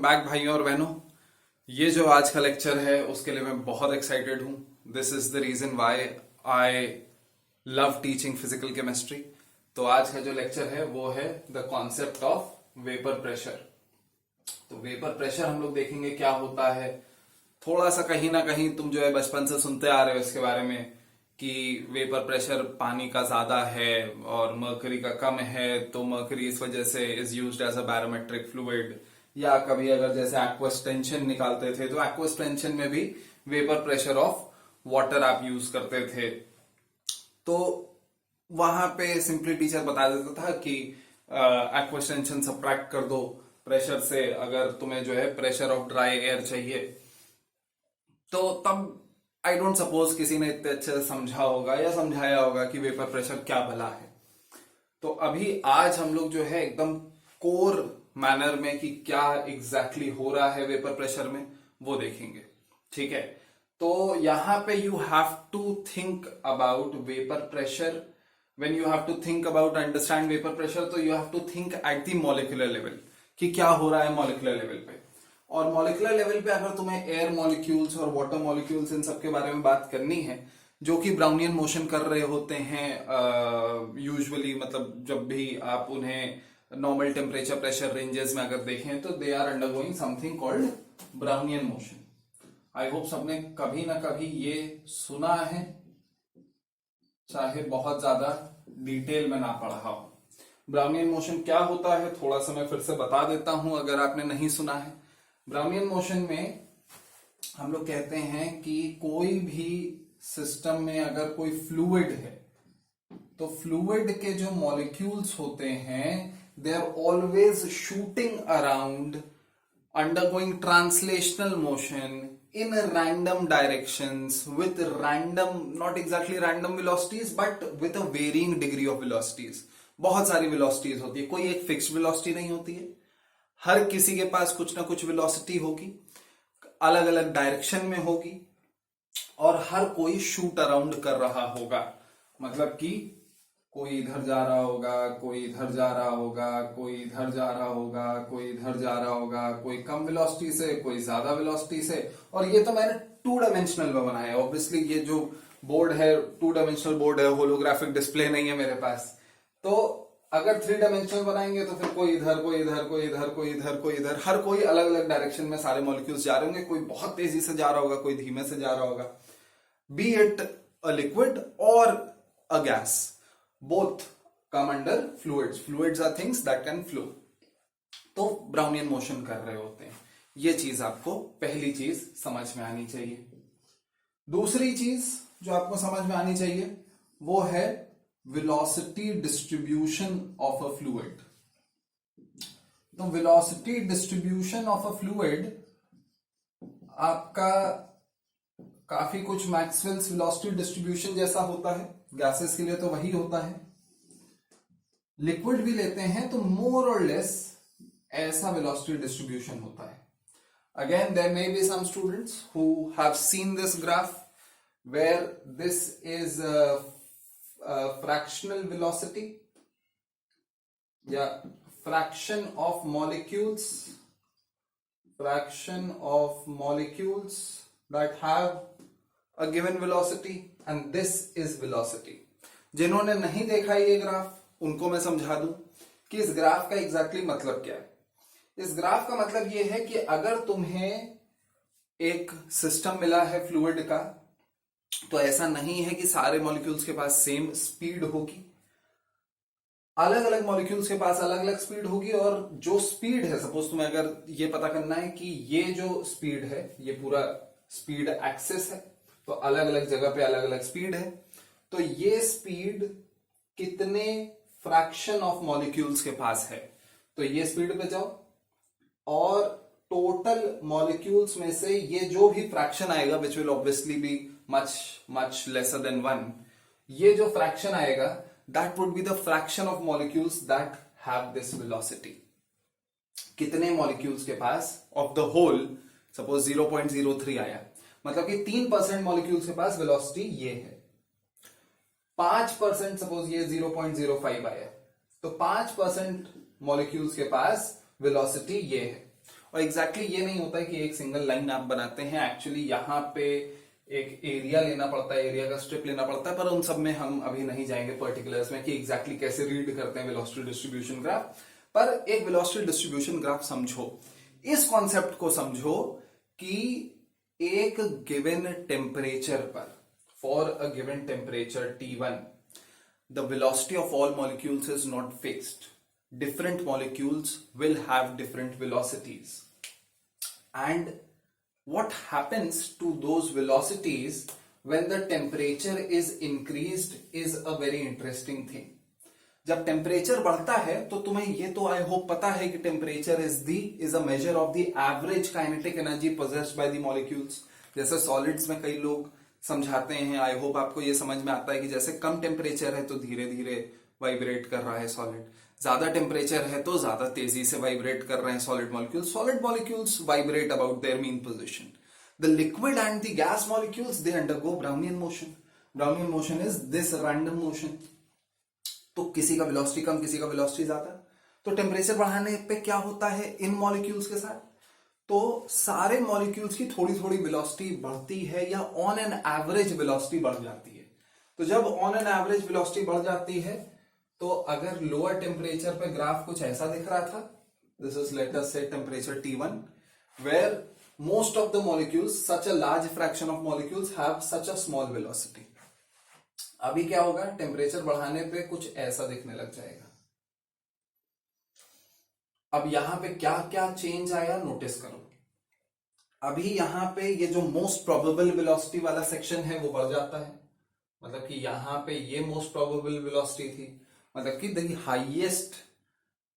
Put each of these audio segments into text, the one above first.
Back भाइयों और बहनों। ये जो आज का लेक्चर है उसके लिए मैं बहुत एक्साइटेड हूं। This is the reason why I love teaching physical chemistry. तो आज का जो लेक्चर है वो है the concept of vapour pressure. तो वेपर प्रेशर हम लोग देखेंगे क्या होता है। थोड़ा सा कहीं ना कहीं तुम जो है बचपन से सुनते आ रहे हो इसके बारे में कि वेपर प्रेशर पानी का ज्यादा है और मर्करी का कम है, तो मर्करी इस वजह से is used as a barometric fluid. या कभी अगर जैसे एक्वस टेंशन निकालते थे तो एक्वस टेंशन में भी वेपर प्रेशर ऑफ वाटर आप यूज करते थे। तो वहां पे सिंपली टीचर बता देता था कि एक्वस टेंशन सब्ट्रैक्ट कर दो प्रेशर से, अगर तुम्हें जो है प्रेशर ऑफ ड्राई एयर चाहिए। तो तब आई डोंट सपोज किसी ने इतने अच्छे से समझा होगा या समझाया होगा कि वेपर प्रेशर क्या भला है। तो अभी आज हम लोग जो है एकदम कोर मैनर में कि क्या एग्जैक्टली हो रहा है वेपर प्रेशर में वो देखेंगे। ठीक है, तो यहां पे you have to think about vapour pressure. When you have to think about understand vapour pressure तो you have to think at the molecular level कि क्या हो रहा है मॉलिक्यूलर लेवल पे। और मॉलिक्यूलर लेवल पे अगर तुम्हें एयर मॉलिक्यूल्स और वाटर मॉलिक्यूल्स इन सब के बारे में बात करनी है जो कि ब्राउनियन मोशन कर रहे होते हैं यूजुअली, मतलब जब भी आप उन्हें नॉर्मल टेम्परेचर प्रेशर रेंजेस में अगर देखें तो they are undergoing something called Brownian motion. I hope सबने कभी ना कभी ये सुना है, चाहे बहुत ज्यादा डिटेल में ना पढ़ा हो। ब्राउनियन मोशन क्या होता है थोड़ा सा मैं फिर से बता देता हूं अगर आपने नहीं सुना है। ब्राउनियन मोशन में हम लोग कहते हैं कि कोई भी सिस्टम में अगर कोई फ्लूइड है तो फ्लूइड के जो मॉलिक्यूल्स होते हैं they are always shooting around, undergoing translational motion in random directions with random, not exactly random velocities but with a varying degree of velocities। बहुत सारी velocities होती है, कोई एक फिक्स्ड velocity नहीं होती है। हर किसी के पास कुछ ना कुछ velocity होगी, अलग अलग डायरेक्शन में होगी और हर कोई शूट अराउंड कर रहा होगा। मतलब कि कोई इधर जा रहा होगा, कोई इधर जा रहा होगा, कोई इधर जा रहा होगा, कोई इधर जा रहा होगा, कोई कम वेलोसिटी से, कोई ज्यादा वेलोसिटी से। और ये तो मैंने 2 डायमेंशनल में बनाया है। ऑब्वियसली ये जो बोर्ड है 2 डायमेंशनल बोर्ड है, होलोग्राफिक डिस्प्ले नहीं है मेरे पास। तो अगर 3 डायमेंशनल बनाएंगे तो फिर कोई इधर, कोई इधर, कोई इधर, कोई इधर, कोई इधर, हर कोई अलग अलग डायरेक्शन में सारे मॉलिक्यूल्स जा रहे होंगे। कोई बहुत तेजी से जा रहा होगा, कोई धीमे से जा रहा होगा। बी इट अ लिक्विड और a gas, both come under fluids। fluids are things that can flow। तो ब्राउनियन मोशन कर रहे होते हैं। ये चीज आपको पहली चीज समझ में आनी चाहिए। दूसरी चीज जो आपको समझ में आनी चाहिए वो है velocity distribution of a fluid. तो velocity distribution of a fluid आपका काफी कुछ मैक्सवेल्स वेलोसिटी डिस्ट्रीब्यूशन जैसा होता है। गैसेस के लिए तो वही होता है। लिक्विड भी लेते हैं तो मोर और लेस ऐसा वेलोसिटी डिस्ट्रीब्यूशन होता है। Again there may be some students who have seen this graph where this is fractional velocity या fraction of molecules that have a given velocity and this is velocity। जिन्होंने नहीं देखा ये graph उनको मैं समझा दूं कि इस ग्राफ का एग्जैक्टली मतलब क्या है। इस ग्राफ का मतलब ये है कि अगर तुम्हें एक सिस्टम मिला है फ्लूइड का तो ऐसा नहीं है कि सारे मॉलिक्यूल्स के पास सेम स्पीड होगी। अलग अलग मॉलिक्यूल्स के पास अलग अलग स्पीड होगी। और जो स्पीड है, सपोज तुम्हें अगर ये पता करना है कि ये जो स्पीड है ये पूरा स्पीड एक्सेस है तो अलग अलग जगह पे अलग अलग स्पीड है। तो ये स्पीड कितने फ्रैक्शन ऑफ मॉलिक्यूल्स के पास है, तो ये स्पीड पे जाओ और टोटल मॉलिक्यूल्स में से ये जो भी फ्रैक्शन आएगा which will obviously be much much lesser than 1, ये जो फ्रैक्शन आएगा that would be the fraction of molecules that have this velocity. कितने मॉलिक्यूल्स के पास ऑफ द होल, सपोज 0.03 आया, मतलब कि 3% मॉलिक्यूल्स के पास वेलोसिटी ये है। 5% सपोज ये 0.05 आया तो 5% मॉलिक्यूल्स के पास वेलोसिटी ये है। और एग्जैक्टली ये नहीं होता है कि एक सिंगल लाइन आप बनाते हैं, एक्चुअली यहाँ पे एक एरिया लेना पड़ता है, एरिया का स्ट्रिप लेना पड़ता है, पर उन सब में हम अभी नहीं जाएंगे पर्टिकुलर्स में कि एग्जैक्टली कैसे रीड करते हैं वेलोसिटी डिस्ट्रीब्यूशन ग्राफ। पर एक वेलोसिटी डिस्ट्रीब्यूशन ग्राफ समझो, इस कॉन्सेप्ट को समझो कि एक गिवन टेम्परेचर पर, for a given temperature T1, the velocity of all molecules is not fixed. Different molecules will have different velocities. And what happens to those velocities when the temperature is increased is a very interesting thing. जब temperature बढ़ता है तो तुम्हें ये तो I hope पता है कि temperature is a measure of the average kinetic energy possessed by the molecules. जैसे सॉलिड्स में कई लोग समझाते हैं, आई होप आपको ये समझ में आता है कि जैसे कम टेम्परेचर है तो धीरे धीरे वाइब्रेट कर रहा है सॉलिड, ज्यादा टेम्परेचर है तो ज्यादा तेजी से वाइब्रेट कर रहे हैं solid molecules. Solid molecules vibrate about their mean position. The liquid and the gas molecules they undergo Brownian motion. Brownian motion is this random motion. तो किसी का वेलोसिटी कम, किसी का वेलोसिटी ज्यादा। तो टेम्परेचर बढ़ाने पे क्या होता है इन मॉलिक्यूल्स के साथ, तो सारे मॉलिक्यूल्स की थोड़ी थोड़ी वेलोसिटी बढ़ती है या ऑन एन एवरेज वेलोसिटी बढ़ जाती है। तो जब ऑन एन एवरेज वेलोसिटी बढ़ जाती है तो अगर लोअर टेम्परेचर पे ग्राफ कुछ ऐसा दिख रहा था, this is let us say temperature T1 where most of the molecules, such a large fraction of molecules have such a small velocity. अभी क्या होगा, टेम्परेचर बढ़ाने पे कुछ ऐसा दिखने लग जाएगा। अब यहां पे क्या क्या चेंज आया नोटिस करो। अभी यहां पे ये जो मोस्ट प्रोबेबल वेलोसिटी वाला सेक्शन है वो बढ़ जाता है, मतलब कि यहां पे ये मोस्ट प्रोबेबल वेलोसिटी थी, मतलब कि the highest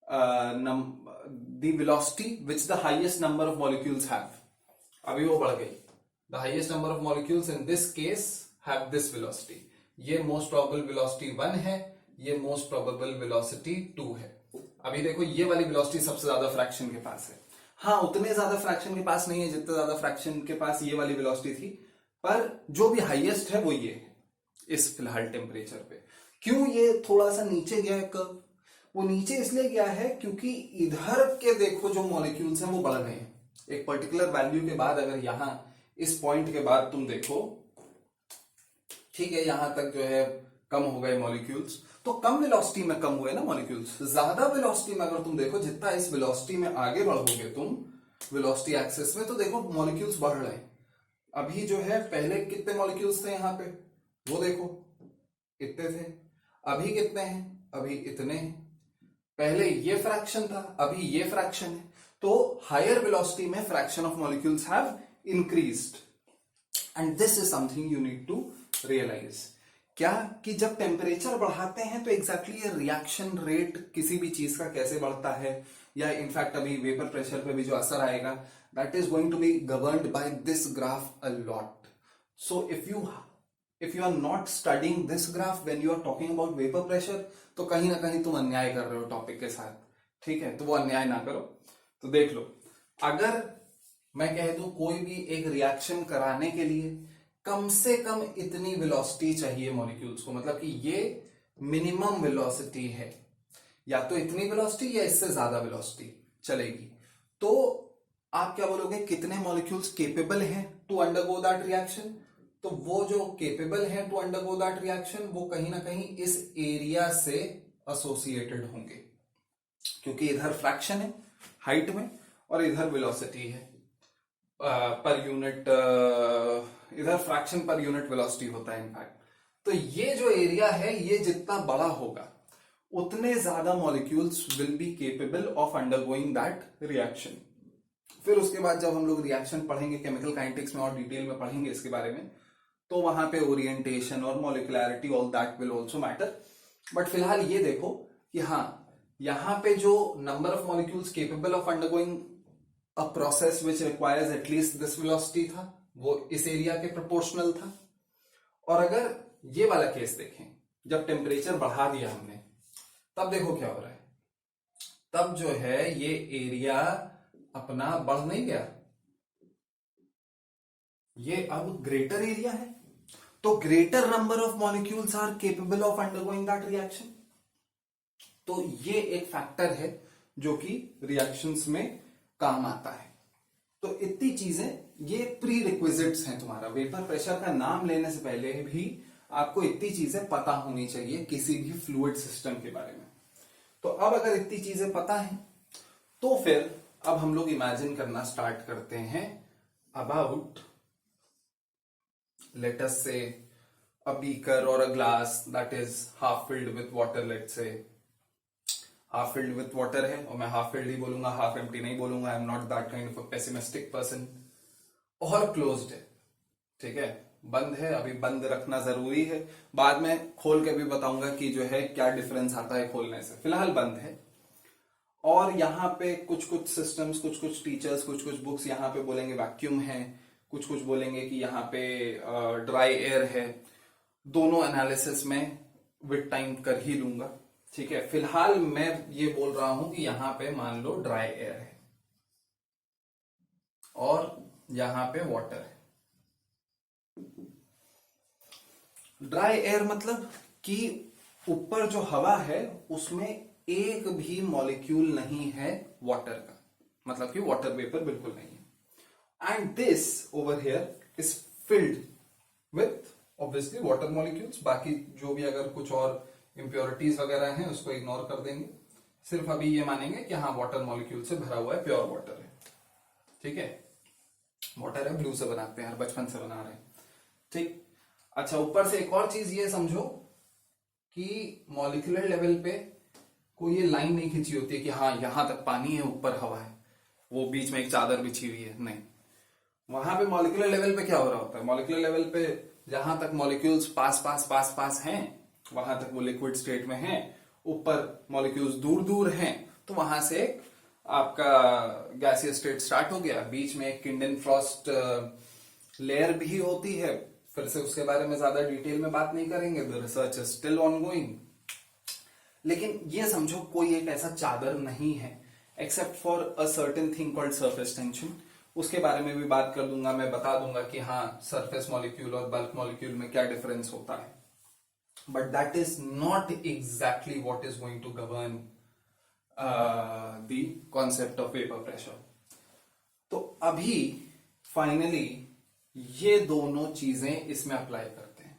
the velocity which the highest number of molecules have, अभी वो बढ़ गई। The highest number of molecules in this case have this velocity. ये मोस्ट प्रोबेबल वेलोसिटी 1 है, ये मोस्ट प्रोबेबल वेलोसिटी 2 है। अभी देखो ये वाली वेलोसिटी सबसे ज्यादा फ्रैक्शन के पास है। हाँ, उतने ज्यादा फ्रैक्शन के पास नहीं है जितना ज्यादा फ्रैक्शन के पास ये वाली वेलोसिटी थी, पर जो भी हाईएस्ट है वो ये है इस फिलहाल टेम्परेचर पे। क्यों ये थोड़ा सा नीचे गया है कर्व, वो नीचे इसलिए गया है क्योंकि इधर के देखो जो मॉलिक्यूल्स हैं वो बढ़ गए हैं। एक पर्टिकुलर वैल्यू के बाद, अगर यहां इस पॉइंट के बाद तुम देखो, ठीक है, यहां तक जो है कम हो गए मॉलिक्यूल्स, तो कम वेलोसिटी में कम हुए ना मॉलिक्यूल्स। ज्यादा वेलोसिटी में अगर तुम देखो, जितना इस वेलोसिटी में आगे बढ़ोगे तुम वेलोसिटी एक्सिस में, तो देखो मॉलिक्यूल्स बढ़ रहे हैं। अभी जो है पहले कितने मॉलिक्यूल्स थे यहाँ पे, वो देखो इतने थे, अभी कितने हैं, अभी इतने हैं। पहले ये फ्रैक्शन था, अभी ये फ्रैक्शन है। तो हायर वेलोसिटी में fraction of molecules have increased, and this is something you need to realise. क्या कि जब टेम्परेचर बढ़ाते हैं तो एग्जैक्टली ये रिएक्शन रेट किसी भी चीज का कैसे बढ़ता है, या इनफैक्ट अभी वेपर प्रेशर पे भी जो असर आएगा, that is going to be governed by this graph a lot. So if you are not studying this graph when you are talking about vapour pressure, तो कहीं ना कहीं तुम अन्याय कर रहे हो टॉपिक के साथ, ठीक है, तो वो अन्याय ना करो। तो देख लो, अगर मैं कह दूं कोई भी एक रिएक्शन कराने के लिए कम से कम इतनी वेलोसिटी चाहिए मॉलिक्यूल्स को, मतलब कि ये मिनिमम वेलोसिटी है, या तो इतनी वेलोसिटी या इससे ज्यादा वेलोसिटी चलेगी। तो आप क्या बोलोगे, कितने मॉलिक्यूल्स केपेबल हैं टू अंडरगो दैट रिएक्शन? तो वो जो केपेबल हैं टू अंडरगो दैट रिएक्शन, वो कहीं ना कहीं इस एरिया से एसोसिएटेड होंगे, क्योंकि इधर फ्रैक्शन है हाइट में और इधर वेलोसिटी है पर यूनिट, इधर फ्रैक्शन पर यूनिट वेलोसिटी होता है इनफैक्ट। तो ये जो एरिया है, ये जितना बड़ा होगा उतने ज्यादा molecules will be capable of undergoing that reaction. फिर उसके बाद जब हम लोग रिएक्शन पढ़ेंगे केमिकल काइनेटिक्स में और डिटेल में पढ़ेंगे इसके बारे में, तो वहां पे ओरिएंटेशन और molecularity all that will also matter. But फिलहाल ये देखो कि हाँ, यहां पे जो number of molecules capable of undergoing a process which requires at least this velocity था, वो इस एरिया के प्रोपोर्शनल था। और अगर ये वाला केस देखें, जब टेम्परेचर बढ़ा दिया हमने, तब देखो क्या हो रहा है, तब जो है ये एरिया अपना बढ़ नहीं गया, ये अब ग्रेटर एरिया है। तो greater number of molecules are capable of undergoing that reaction. तो ये एक फैक्टर है जो कि रिएक्शंस में काम आता है। तो इतनी चीजें ये प्री रिक्विजिट्स हैं। तुम्हारा वेपर प्रेशर का नाम लेने से पहले भी आपको इतनी चीजें पता होनी चाहिए किसी भी फ्लूइड सिस्टम के बारे में। तो अब अगर इतनी चीजें पता है तो फिर अब हम लोग इमेजिन करना स्टार्ट करते हैं अबाउट लेट अस से a beaker or a glass that is half filled with water, let's say half filled with water है और मैं half filled ही बोलूंगा, half empty नहीं बोलूंगा। I am not that kind of a pessimistic person। और closed है, ठीक है, बंद है, अभी बंद रखना जरूरी है, बाद में खोल के भी बताऊंगा कि जो है क्या डिफरेंस आता है खोलने से। फिलहाल बंद है और यहाँ पे कुछ कुछ सिस्टम्स, कुछ कुछ टीचर्स, कुछ कुछ बुक्स यहाँ पे बोलेंगे वैक्यूम है, कुछ कुछ बोलेंगे कि यहाँ पे ड्राई एयर है। दोनों एनालिसिस में विद टाइम कर ही लूंगा, ठीक है। फिलहाल मैं ये बोल रहा हूं कि यहां पे मान लो ड्राई एयर है और यहां पे वाटर है। ड्राई एयर मतलब कि ऊपर जो हवा है उसमें एक भी मॉलिक्यूल नहीं है वाटर का, मतलब कि वाटर वेपर बिल्कुल नहीं है। And this over here is filled with obviously water molecules. बाकी जो भी अगर कुछ और इंप्योरिटीज वगैरह हैं उसको इग्नोर कर देंगे, सिर्फ अभी ये मानेंगे कि हाँ वाटर मॉलिक्यूल से भरा हुआ है, प्योर वाटर है, ठीक है। वाटर है, ब्लू से बनाते हैं, हर बचपन से बना रहे हैं, ठीक। अच्छा, ऊपर से एक और चीज ये समझो कि मॉलिक्यूलर लेवल पे कोई ये लाइन नहीं खींची होती है कि हाँ यहां तक पानी है, ऊपर हवा है, वो बीच में एक चादर बिछी हुई है, नहीं। वहां पे मॉलिक्यूलर लेवल पे क्या हो रहा होता है, मॉलिक्यूलर लेवल पे जहां तक मॉलिक्यूल्स पास पास पास पास हैं वहां तक वो लिक्विड स्टेट में हैं, ऊपर मॉलिक्यूल्स दूर दूर हैं तो वहां से आपका गैसियस स्टेट स्टार्ट हो गया। बीच में एक किंडन फ्रॉस्ट लेयर भी होती है, फिर से उसके बारे में ज्यादा डिटेल में बात नहीं करेंगे, the research is still ongoing. लेकिन ये समझो कोई एक ऐसा चादर नहीं है except for a certain thing called surface tension. उसके बारे में भी बात कर दूंगा, मैं बता दूंगा कि हाँ सरफेस मॉलिक्यूल और बल्क मॉलिक्यूल में क्या डिफरेंस होता है। But that is not exactly what is going to govern the concept of vapour pressure. तो अभी फाइनली ये दोनों चीजें इसमें अप्लाई करते हैं।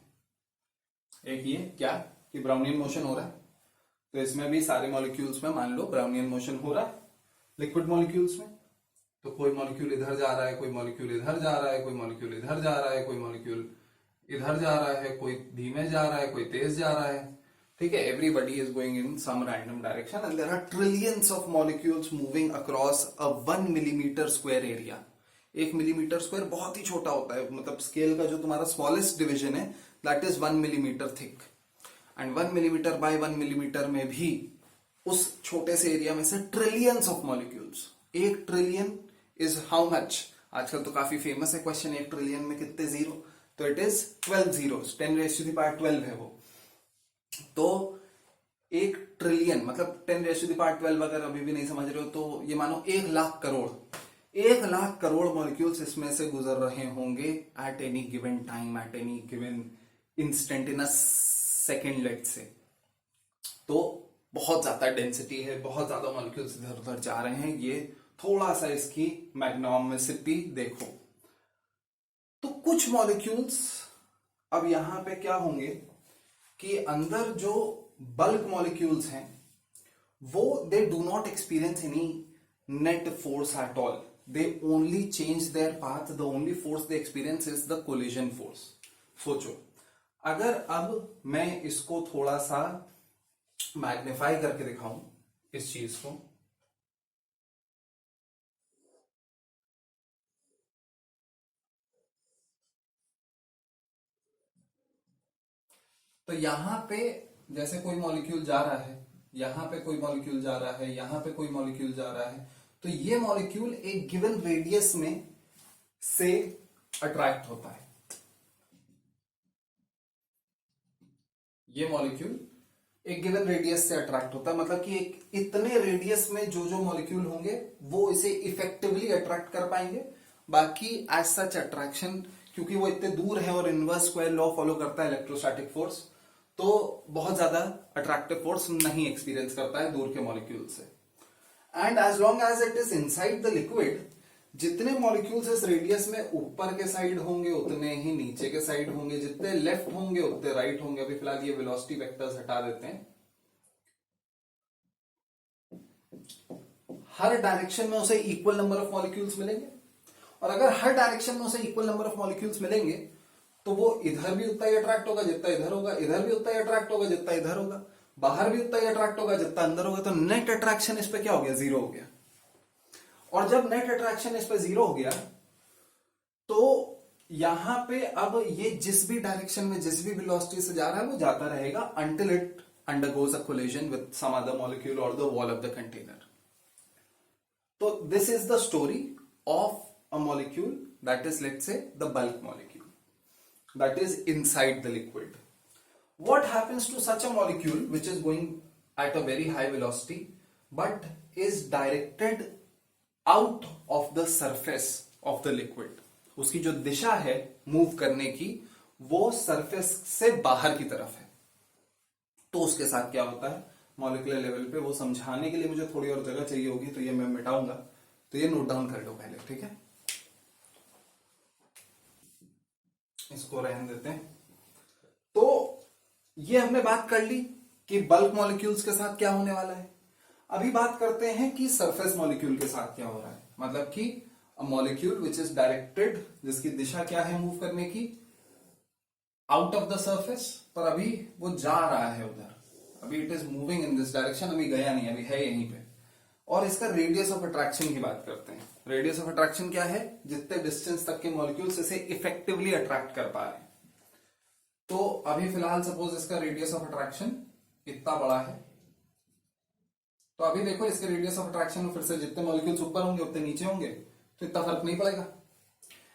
एक ये क्या कि ब्राउनियन मोशन हो रहा है, तो इसमें भी सारे मॉलिक्यूल्स में मान लो ब्राउनियन मोशन हो रहा है। लिक्विड मॉलिक्यूल्स में तो कोई मॉलिक्यूल इधर जा रहा है, कोई मॉलिक्यूल इधर जा रहा है, कोई मॉलिक्यूल इधर जा रहा है, कोई मॉलिक्यूल इधर जा रहा है, कोई धीमे जा रहा है, कोई तेज जा रहा है, ठीक है। Everybody is going in some random direction and there are trillions of molecules moving across a 1 millimetre square area. 1 millimetre square बहुत ही छोटा होता है, मतलब स्केल का जो तुम्हारा स्मॉलेस्ट डिविजन है that is 1 millimetre thick. And 1 millimetre by 1 millimetre में भी उस छोटे से एरिया में से trillions of molecules. 1 trillion is how much, आजकल तो काफी फेमस है क्वेश्चन, 1 ट्रिलियन में कितने जीरो, तो इट इज 12 जीरोस, 10⁻12 है वो। तो 1 ट्रिलियन मतलब 10⁻12 अगर अभी भी नहीं समझ रहे हो तो ये मानो 1 लाख करोड़, 1 लाख करोड़ मॉलिक्यूल्स इसमें से गुजर रहे होंगे at any given time, at any given instant, in a second let से। तो बहुत ज्यादा डेंसिटी है, बहुत ज्यादा मॉलिक्यूल्स इधर उधर जा रहे हैं। ये थोड़ा सा इसकी मैग्नोमिसिटी देखो। तो कुछ मॉलिक्यूल्स अब यहां पे क्या होंगे कि अंदर जो बल्क मॉलिक्यूल्स हैं वो they do not experience any net force at all, they only change their path, the only force they experience is the collision force. सोचो अगर अब मैं इसको थोड़ा सा मैग्नीफाई करके दिखाऊं इस चीज को, तो यहां पे जैसे कोई मॉलिक्यूल जा रहा है, यहां पे कोई मॉलिक्यूल जा रहा है, यहां पे कोई मॉलिक्यूल जा रहा है, तो ये मॉलिक्यूल एक गिवन रेडियस में से अट्रैक्ट होता है। ये मॉलिक्यूल एक गिवन रेडियस से अट्रैक्ट होता है, मतलब कि एक इतने रेडियस में जो जो मॉलिक्यूल होंगे वो इसे इफेक्टिवली अट्रैक्ट कर पाएंगे। बाकी एज सच अट्रैक्शन, क्योंकि वो इतने दूर है और इनवर्स स्क्वायर लॉ फॉलो करता है इलेक्ट्रोस्टैटिक फोर्स, तो बहुत ज्यादा अट्रैक्टिव फोर्स नहीं एक्सपीरियंस करता है दूर के मॉलिक्यूल से। And as long as it is inside the liquid, जितने मॉलिक्यूल्स इस रेडियस में ऊपर के साइड होंगे उतने ही नीचे के साइड होंगे, जितने लेफ्ट होंगे उतने राइट होंगे। अभी फिलहाल ये वेलोसिटी वेक्टर्स हटा देते हैं। हर डायरेक्शन में उसे इक्वल नंबर ऑफ मॉलिक्यूल्स मिलेंगे, और अगर हर डायरेक्शन में उसे इक्वल नंबर ऑफ मॉलिक्यूल्स मिलेंगे तो वो इधर भी उतना ही अट्रैक्ट होगा जितना इधर होगा, इधर भी उतना ही अट्रैक्ट होगा जितना इधर होगा, बाहर भी उतना ही अट्रैक्ट होगा जितना अंदर होगा। तो नेट अट्रैक्शन इस पे क्या हो गया? जीरो हो गया। और जब नेट अट्रैक्शन इस पे जीरो हो गया तो यहां पे अब ये जिस भी डायरेक्शन में जिस भी वेलोसिटी से जा रहा है वो जाता रहेगा until it undergoes a collision with some other molecule or the wall of the container. So this is the story of a molecule that is, let's say, the bulk molecule that is inside the liquid. What happens to such a molecule which is going at a very high velocity but is directed out of the surface of the liquid? उसकी जो दिशा है move करने की वो surface से बाहर की तरफ है। तो उसके साथ क्या होता है मॉलिक्यूलर लेवल पे, वो समझाने के लिए मुझे थोड़ी और जगह चाहिए होगी तो ये मैं मिटाऊंगा, तो ये नोट डाउन कर लो पहले, ठीक है? इसको रहने देते हैं। तो ये हमने बात कर ली कि बल्क मॉलिक्यूल्स के साथ क्या होने वाला है। अभी बात करते हैं कि सरफेस मॉलिक्यूल के साथ क्या हो रहा है। मतलब कि मॉलिक्यूल विच इज डायरेक्टेड, जिसकी दिशा क्या है मूव करने की, आउट ऑफ द सरफेस, पर अभी वो जा रहा है उधर, अभी it is moving in this direction, अभी गया नहीं, अभी है यहीं पे। और इसका रेडियस ऑफ अट्रैक्शन की बात करते हैं। रेडियस ऑफ अट्रैक्शन क्या है? जितने डिस्टेंस तक के मॉलिक्यूल्स इसे इफेक्टिवली अट्रैक्ट कर पा रहे हैं। तो अभी फिलहाल सपोज इसका रेडियस ऑफ अट्रैक्शन इतना बड़ा है, तो अभी देखो इसके रेडियस ऑफ अट्रैक्शन में फिर से जितने मॉलिक्यूल्स ऊपर होंगे उतने नीचे होंगे, तो इतना फर्क नहीं पड़ेगा।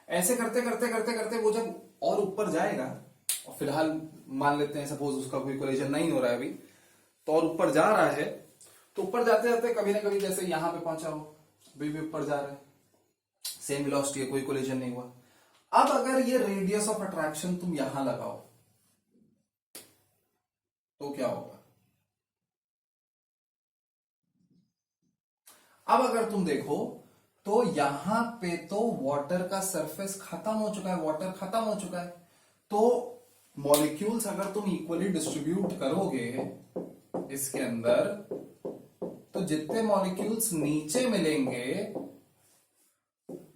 ऐसे करते करते करते करते वो जब और ऊपर जाएगा, और फिलहाल मान लेते हैं सपोज उसका कोई कोलिजन नहीं हो रहा है अभी, तो और ऊपर जा रहा है, तो ऊपर जाते जाते कभी ना कभी जैसे यहां पे पहुंचा हो, अभी भी ऊपर जा रहा है, सेम वेलोसिटी है, कोई कोलिजन नहीं हुआ। अब अगर ये रेडियस ऑफ अट्रैक्शन तुम यहां लगाओ तो क्या होगा? अब अगर तुम देखो तो यहां पे तो वाटर का सरफेस खत्म हो चुका है, वाटर खत्म हो चुका है। तो मॉलिक्यूल्स अगर तुम इक्वली डिस्ट्रीब्यूट करोगे इसके अंदर, तो जितने मॉलिक्यूल्स नीचे मिलेंगे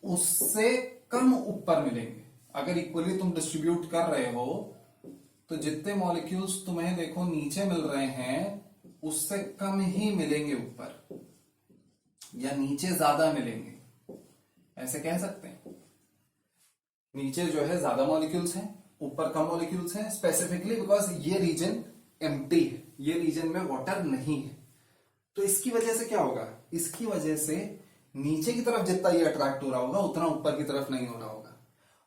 उससे कम ऊपर मिलेंगे। अगर इक्वली तुम डिस्ट्रीब्यूट कर रहे हो तो जितने मॉलिक्यूल्स तुम्हें देखो नीचे मिल रहे हैं उससे कम ही मिलेंगे ऊपर, या नीचे ज्यादा मिलेंगे, ऐसे कह सकते हैं। नीचे जो है ज्यादा मॉलिक्यूल्स हैं, ऊपर कम मॉलिक्यूल्स हैं, स्पेसिफिकली बिकॉज ये रीजन एम्प्टी है, ये रीजन में वाटर नहीं है। तो इसकी वजह से क्या होगा? इसकी वजह से नीचे की तरफ जितना ये अट्रैक्ट हो रहा होगा उतना ऊपर की तरफ नहीं हो रहा होगा,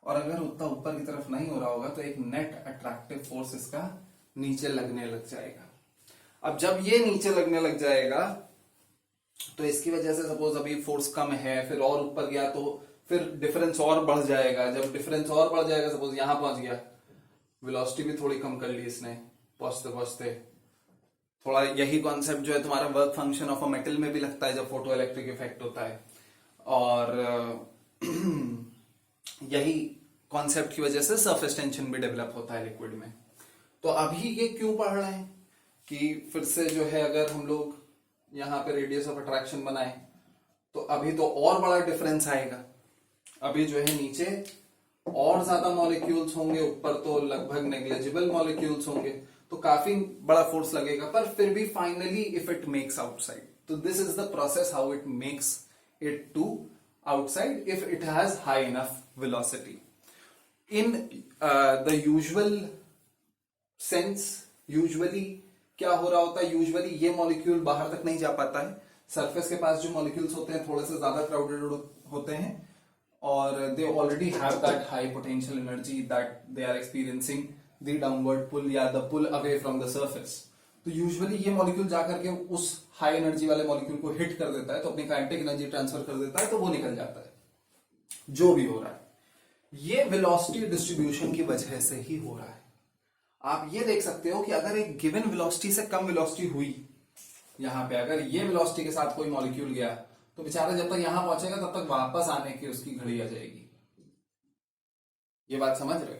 और अगर उतना ऊपर की तरफ नहीं हो रहा होगा तो एक नेट अट्रैक्टिव फोर्स इसका नीचे लगने लग जाएगा। अब जब ये नीचे लगने लग जाएगा तो इसकी वजह से सपोज अभी फोर्स कम है, फिर और ऊपर गया तो फिर डिफरेंस और बढ़ जाएगा। जब डिफरेंस और बढ़ जाएगा, सपोज यहां पहुंच गया, वेलोसिटी भी थोड़ी कम कर ली इसने पहुंचते पहुंचते। थोड़ा यही कॉन्सेप्ट जो है तुम्हारा work function of a metal में भी लगता है जब फोटो इलेक्ट्रिक इफेक्ट होता है, और यही कॉन्सेप्ट की वजह से सरफेस टेंशन भी डेवलप होता है लिक्विड में। तो अभी ये क्यों पढ़ रहे हैं कि फिर से जो है अगर हम लोग यहां पे रेडियस ऑफ अट्रैक्शन बनाए तो अभी तो और बड़ा डिफरेंस आएगा। अभी जो है नीचे और ज्यादा मॉलिक्यूल्स होंगे, ऊपर तो लगभग नेग्लिजिबल मॉलिक्यूल्स होंगे, तो काफी बड़ा फोर्स लगेगा, पर फिर भी finally if it makes outside, तो this is the process how it makes it to outside if it has high enough velocity. In the usual sense, usually क्या हो रहा होता है? यूजुअली ये मॉलिक्यूल बाहर तक नहीं जा पाता है, सरफेस के पास जो मॉलिक्यूल्स होते हैं थोड़े से ज्यादा क्राउडेड होते हैं, और they already have that high potential energy that they are experiencing the downward pull या the pull away from the surface. तो यूजुअली ये मॉलिक्यूल जाकर के उस हाई एनर्जी वाले मॉलिक्यूल को हिट कर देता है, तो अपनी काइनेटिक एनर्जी ट्रांसफर कर देता है, तो वो निकल जाता है। जो भी हो रहा है ये वेलोसिटी डिस्ट्रीब्यूशन की वजह से ही हो रहा है। आप ये देख सकते हो कि अगर एक गिवन वेलोसिटी से कम वेलोसिटी हुई, यहां पे अगर ये वेलोसिटी के साथ कोई मॉलिक्यूल गया तो बेचारा जब तक यहां पहुंचेगा तब तक वापस आने की उसकी घड़ी आ जाएगी। ये बात समझ रहे हो?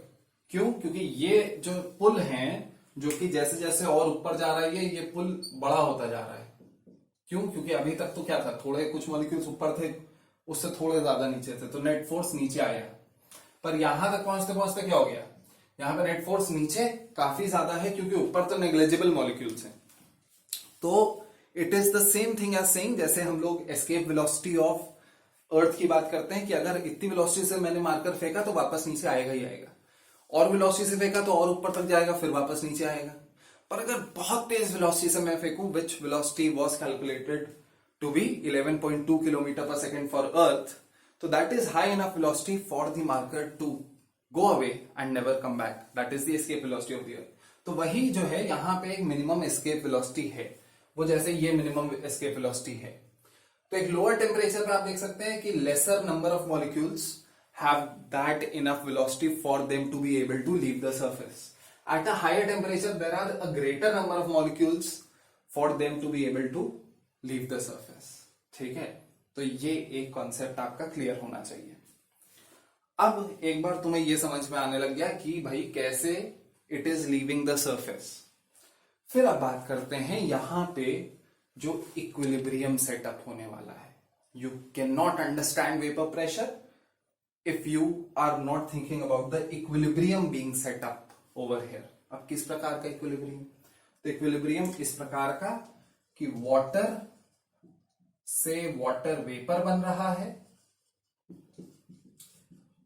क्यों? क्योंकि ये जो पुल है, जो कि जैसे जैसे और ऊपर जा रहा है, ये पुल बड़ा होता जा रहा है। क्यों? क्योंकि अभी तक तो क्या था, थोड़े कुछ मॉलिक्यूल्स ऊपर थे, उससे थोड़े ज्यादा नीचे थे, तो नेट फोर्स नीचे आया। पर यहां तक पहुंचते पहुंचते क्या हो गया, यहां पे नेट फोर्स नीचे काफी ज्यादा है, क्योंकि ऊपर तो नेग्लेजिबल मॉलिक्यूल्स हैं। तो it is the same thing as saying, जैसे हम लोग एस्केप वेलोसिटी ऑफ अर्थ की बात करते हैं कि अगर इतनी वेलोसिटी से मैंने मार्कर फेंका तो वापस नीचे आएगा ही आएगा, और वेलोसिटी से फेंका तो और ऊपर तक जाएगा, फिर वापस नीचे आएगा। पर अगर बहुत तेज वेलोसिटी से मैं फेंकूं, which velocity was calculated to be 11.2 kilometre per second for earth, तो that is high enough velocity for the marker to go away and never come back, that is the escape velocity of the earth. तो वही जो है यहाँ पे एक minimum escape velocity है, वो जैसे ये मिनिमम एस्केप वेलोसिटी है। तो एक लोअर टेम्परेचर पर आप देख सकते हैं कि laser number of molecules have that enough velocity for them to be able to leave the surface. At a higher temperature, there are a greater number of molecules for them to be able to leave the surface. ठीक है? तो ये एक concept आपका clear होना चाहिए। अब एक बार तुम्हें ये समझ में आने लग गया कि भाई कैसे it is leaving the surface, फिर अब बात करते हैं यहां पे जो इक्विलिब्रियम सेटअप होने वाला है। You can not understand vapour pressure if you are not thinking about the equilibrium being set up over here. अब किस प्रकार का इक्विलिब्रियम? तो इक्विलिब्रियम इस प्रकार का कि वाटर से वाटर वेपर बन रहा है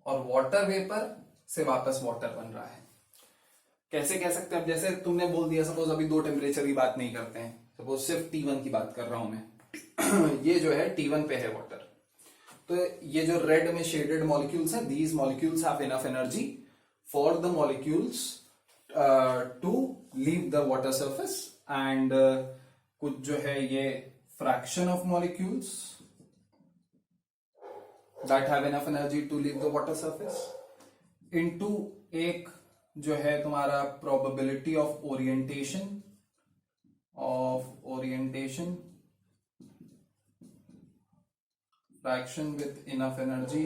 और वाटर वेपर से वापस वाटर बन रहा है। कैसे कह सकते हैं? अब जैसे तुमने बोल दिया, सपोज अभी दो टेम्परेचर की बात नहीं करते हैं, सपोज सिर्फ T1 की बात कर रहा हूं मैं ये जो है T1 पे है वाटर, तो ये जो रेड में शेडेड मॉलिक्यूल्स हैं, these molecules have enough energy for the molecules to leave the water surface, and कुछ जो है ये fraction of molecules that have enough energy to leave the water surface into एक जो है तुम्हारा probability of orientation fraction with enough energy.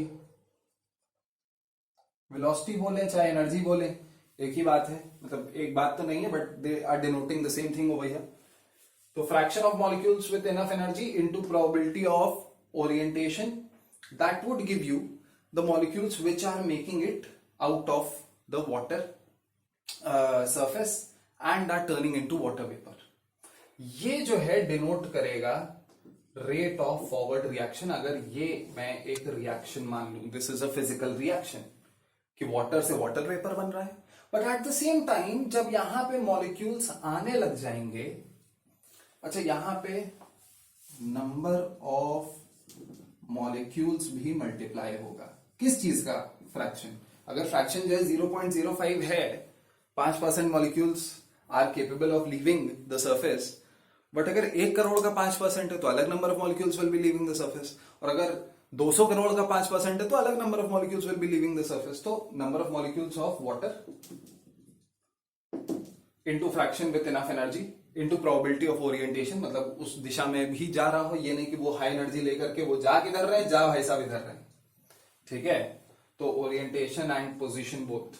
Velocity बोले चाहे एनर्जी बोले एक ही बात है, मतलब एक बात तो नहीं है, but they are denoting the same thing over here. तो fraction of molecules with enough energy into probability of orientation, that would give you the molecules which are making it out of the water surface and are turning into water vapour. ये जो है denote करेगा rate of forward reaction. अगर ये मैं एक reaction मान लूं, this is a physical reaction कि वाटर से वाटर वेपर बन रहा है, but at the same time जब यहां पे मॉलिक्यूल्स आने लग जाएंगे, अच्छा यहां पे नंबर ऑफ मॉलिक्यूल्स भी मल्टीप्लाई होगा। किस चीज का? फ्रैक्शन। अगर फ्रैक्शन जो है 0.05 है, 5% molecules are capable of leaving the surface, but अगर 1 करोड़ का 5% है तो अलग number of molecules will be leaving the surface, और अगर 200 करोड़ का 5% है तो अलग number of molecules will be leaving the surface. तो number of molecules of water into fraction with enough energy into probability of orientation, मतलब उस दिशा में भी जा रहा हो, ये नहीं कि वो हाई एनर्जी लेकर के वो जा किधर रहे, जा भाई साहब इधर रहे। ठीक है? तो ओरिएंटेशन एंड पोजीशन बोथ।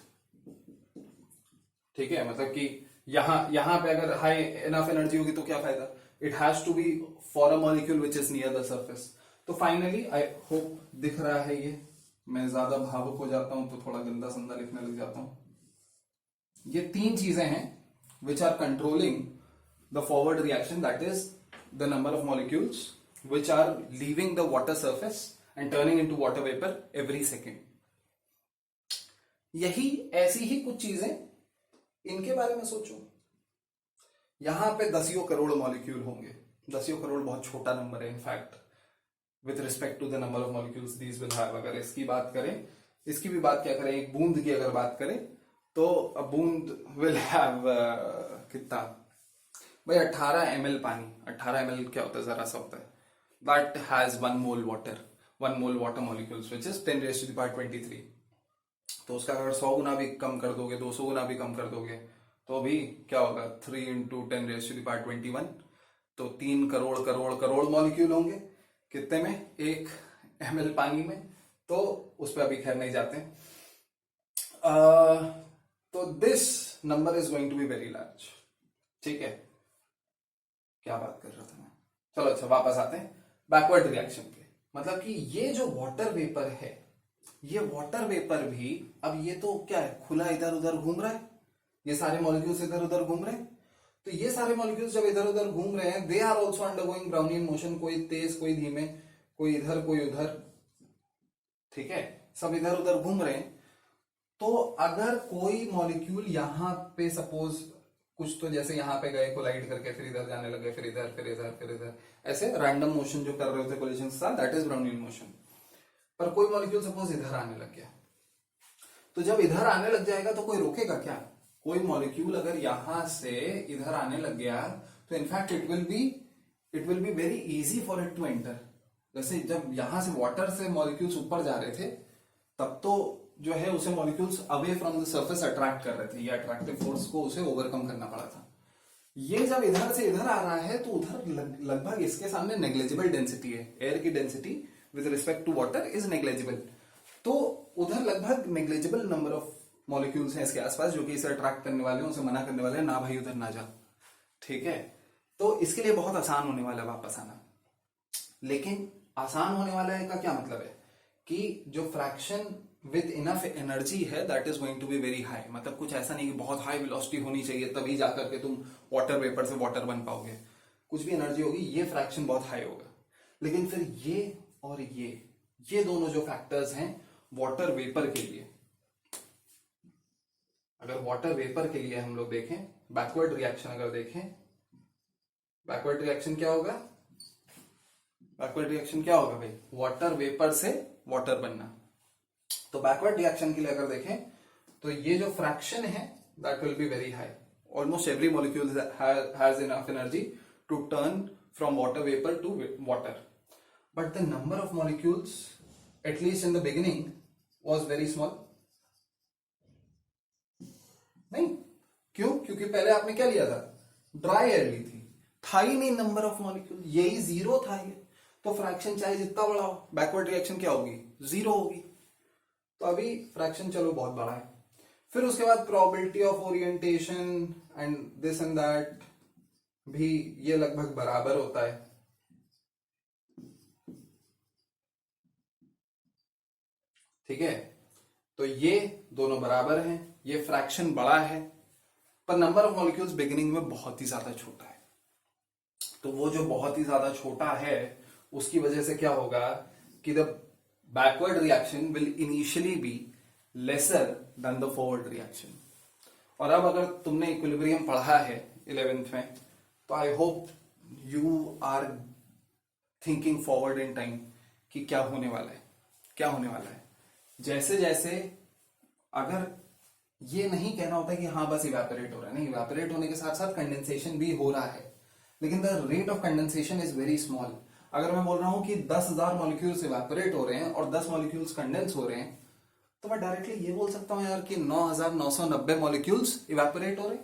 ठीक है? मतलब कि यहां पे अगर हाई इनफ एनर्जी होगी तो क्या फायदा? It has to be for a molecule which is near the surface. तो फाइनली आई होप दिख रहा है ये। मैं ज्यादा भावुक हो जाता हूं तो थोड़ा गंदा संदा लिखने लग जाता हूं। ये तीन चीजें हैं which are controlling the forward reaction, that is the number of molecules which are leaving the water surface and turning into water vapour every second. यही ऐसी ही कुछ चीजें, इनके बारे में सोचो। यहां पे 10 करोड़ मॉलिक्यूल होंगे। 10 करोड़ बहुत छोटा नंबर है in fact with respect to the number of molecules these will have. अगर इसकी बात करें, इसकी भी बात क्या करें, एक बूंद की अगर बात करें तो अ बूंद विल हैव कितना भाई 18 ml पानी। 18 ml क्या होता है? जरा सा होता है। That has 1 mole water molecules which is 10 raised to the power 23। तो उसका अगर 100 गुना भी कम कर दोगे, 200 गुना भी कम कर दोगे, तो अभी क्या होगा? 3 × 10 raised to the power 21, तो 3 करोड़ करोड़ करोड़ मॉलिक्यूल होंगे। कितने में, 1 ml पानी में, तो उस पर अभी खैर नहीं जाते। तो this number is going to be very large. ठीक है, क्या बात कर रहा था मैं, चलो अच्छा वापस आते हैं बैकवर्ड रिएक्शन के। मतलब कि ये जो वाटर वेपर है, ये वाटर वेपर भी, अब ये तो क्या है, खुला इधर उधर घूम रहा है, ये सारे मॉलिक्यूल्स इधर उधर घूम रहे हैं। तो ये सारे मॉलिक्यूल्स जब इधर उधर घूम रहे हैं, they are also undergoing Brownian motion, कोई तेज कोई धीमे, कोई इधर कोई उधर, ठीक है, सब इधर उधर घूम रहे हैं। तो अगर कोई मॉलिक्यूल यहां पे सपोज कुछ, तो जैसे यहां पे गए कोलाइड करके, फिर इधर जाने लगे, फिर इधर फिर इधर फिर इधर, ऐसे रैंडम मोशन जो कर रहे होते कोलिजन के साथ, दैट इज ब्राउनियन मोशन। पर कोई मॉलिक्यूल सपोज इधर आने लग गया, तो जब इधर आने लग जाएगा तो कोई रोकेगा क्या? कोई मॉलिक्यूल अगर यहां से इधर आने लग गया तो in fact it will be very easy for it to enter. जैसे जब यहां से वाटर से मॉलिक्यूल्स ऊपर जा रहे थे, तब तो जो है उसे molecules away from the surface attract कर रहे थे, ये अट्रैक्टिव फोर्स को उसे ओवरकम करना पड़ा था। ये जब इधर से इधर आ रहा है तो उधर लगभग इसके सामने नेग्लेजिबल डेंसिटी है, एयर की density with respect to water is negligible. तो उधर लगभग नेग्लेजिबल नंबर ऑफ मॉलिक्यूल्स हैं इसके आसपास जो कि इसे अट्रैक्ट करने वाले हैं, उसे मना करने वाले हैं, ना भाई उधर ना जा। ठीक है, तो इसके लिए बहुत आसान होने वाला है वापस आना। लेकिन आसान होने वाला है का क्या मतलब है कि जो फ्रैक्शन विद इनफ एनर्जी है that is going to be very high. मतलब कुछ ऐसा नहीं कि बहुत हाई वेलोसिटी होनी चाहिए तभी जाकर के तुम वाटर वेपर से वाटर बन पाओगे, कुछ भी एनर्जी होगी, ये फ्रैक्शन बहुत हाई होगा। लेकिन फिर ये और ये दोनों जो फैक्टर्स हैं वाटर वेपर के लिए, अगर वाटर वेपर के लिए हम लोग देखें, बैकवर्ड रिएक्शन अगर देखें, बैकवर्ड रिएक्शन क्या होगा? बैकवर्ड रिएक्शन क्या होगा भाई? वाटर वेपर से वाटर बनना। तो बैकवर्ड रिएक्शन के लिए अगर देखें तो ये जो फ्रैक्शन है that will be very high. Almost every molecule has enough energy to turn from water vapour to water, but the number of molecules at least in the beginning was very small. नहीं, क्यों? क्योंकि पहले आपने क्या लिया था? Dry air ली थी, था ही नहीं नंबर ऑफ मॉलिक्यूल, यही जीरो था ये। तो फ्रैक्शन चाहे जितना बड़ा हो, बैकवर्ड रिएक्शन क्या होगी? जीरो होगी। तो अभी फ्रैक्शन चलो बहुत बड़ा है। फिर उसके बाद probability of orientation and this and that भी ये लगभग बराबर होता है। ठीक है, तो ये दोनों बराबर हैं, ये फ्रैक्शन बड़ा है, पर नंबर ऑफ मॉलिक्यूल्स बिगिनिंग में बहुत ही ज्यादा छोटा है। तो वो जो बहुत ही ज्यादा छोटा है उसकी वजह से क्या होगा कि the backward reaction will initially be lesser than the forward reaction. और अब अगर तुमने इक्विलिब्रियम पढ़ा है 11th में, तो I hope you are thinking forward in time कि क्या होने वाला है, क्या होने वाला है। जैसे जैसे, अगर ये नहीं कहना होता कि हाँ बस इवेपोरेट हो रहा है, नहीं, इवेपोरेट होने के साथ साथ कंडेंसेशन भी हो रहा है, लेकिन the rate of condensation is very small. अगर मैं बोल रहा हूं कि 10,000 मॉलिक्यूल्स इवेपोरेट हो रहे हैं और 10 मॉलिक्यूल्स कंडेंस हो रहे हैं, तो मैं डायरेक्टली ये बोल सकता हूं यार कि 9,990 मॉलिक्यूल्स इवेपोरेट हो रहे हैं।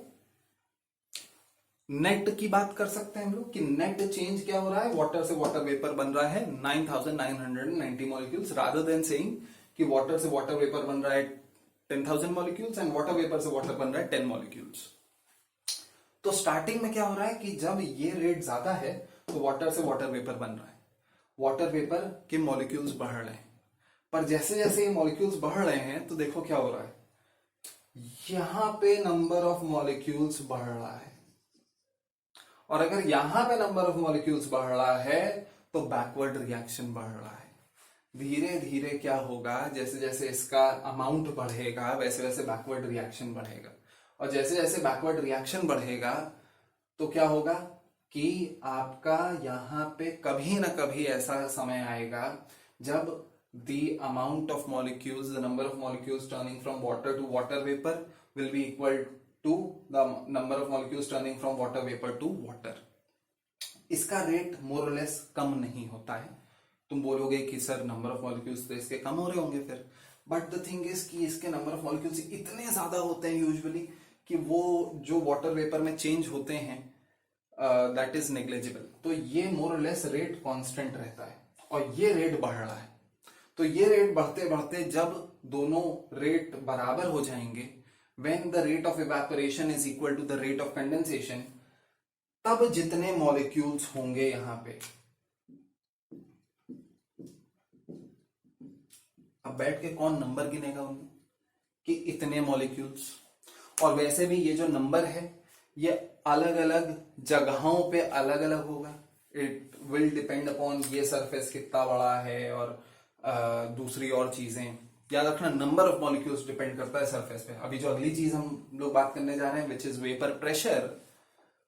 नेट की बात कर सकते हैं हम लोग कि नेट चेंज क्या हो रहा है, वाटर से वाटर वेपर बन रहा है 9,990 मॉलिक्यूल्स, रादर देन सेइंग कि वाटर से वाटर वेपर बन रहा है 10,000 मॉलिक्यूल्स एंड वाटर वेपर से वाटर बन रहा है 10 मॉलिक्यूल्स। तो स्टार्टिंग में क्या हो रहा है कि जब ये रेट ज्यादा है तो वाटर से वाटर वेपर बन रहा है, वाटर वेपर के मॉलिक्यूल्स बढ़ रहे हैं। पर जैसे जैसे ये मॉलिक्यूल्स बढ़ रहे हैं तो देखो क्या हो रहा है, यहां पे नंबर ऑफ मॉलिक्यूल्स बढ़ रहा है, और अगर यहां पे नंबर ऑफ मॉलिक्यूल्स बढ़ रहा है तो बैकवर्ड रिएक्शन बढ़ रहा है। धीरे धीरे क्या होगा, जैसे जैसे इसका अमाउंट बढ़ेगा वैसे वैसे बैकवर्ड रिएक्शन बढ़ेगा, और जैसे जैसे बैकवर्ड रिएक्शन बढ़ेगा तो क्या होगा कि आपका यहां पे कभी ना कभी ऐसा समय आएगा जब the amount of molecules, the number of molecules turning from water to water vapor will be equal to the number of molecules turning from water vapor to water. इसका रेट मोर और लेस कम नहीं होता है। तुम बोलोगे कि सर नंबर ऑफ मॉलिक्यूल्स तो इसके कम हो रहे होंगे फिर, बट द थिंग इज कि इसके नंबर ऑफ मॉलिक्यूल्स इतने ज्यादा होते हैं यूजुअली कि वो जो वाटर वेपर में चेंज होते हैं दैट इज नेग्लेजिबल। तो ये मोर और लेस रेट कांस्टेंट रहता है। और ये रेट बढ़ रहा है। तो ये रेट बढ़ते बढ़ते जब दोनों रेट बराबर हो जाएंगे, when the rate of evaporation is equal to the rate of condensation, तब जितने मॉलिक्यूल्स होंगे यहां पे, अब बैठ के कौन नंबर गिनेगा उनमें कि इतने मॉलिक्यूल्स। और वैसे भी ये जो नंबर है ये अलग अलग जगहों पे अलग अलग होगा। इट विल डिपेंड अपॉन ये सरफेस कितना बड़ा है और दूसरी और चीजें। याद रखना, नंबर ऑफ मॉलिक्यूल्स डिपेंड करता है सरफेस पे। अभी जो अगली चीज हम लोग बात करने जा रहे हैं विच इज वेपर प्रेशर,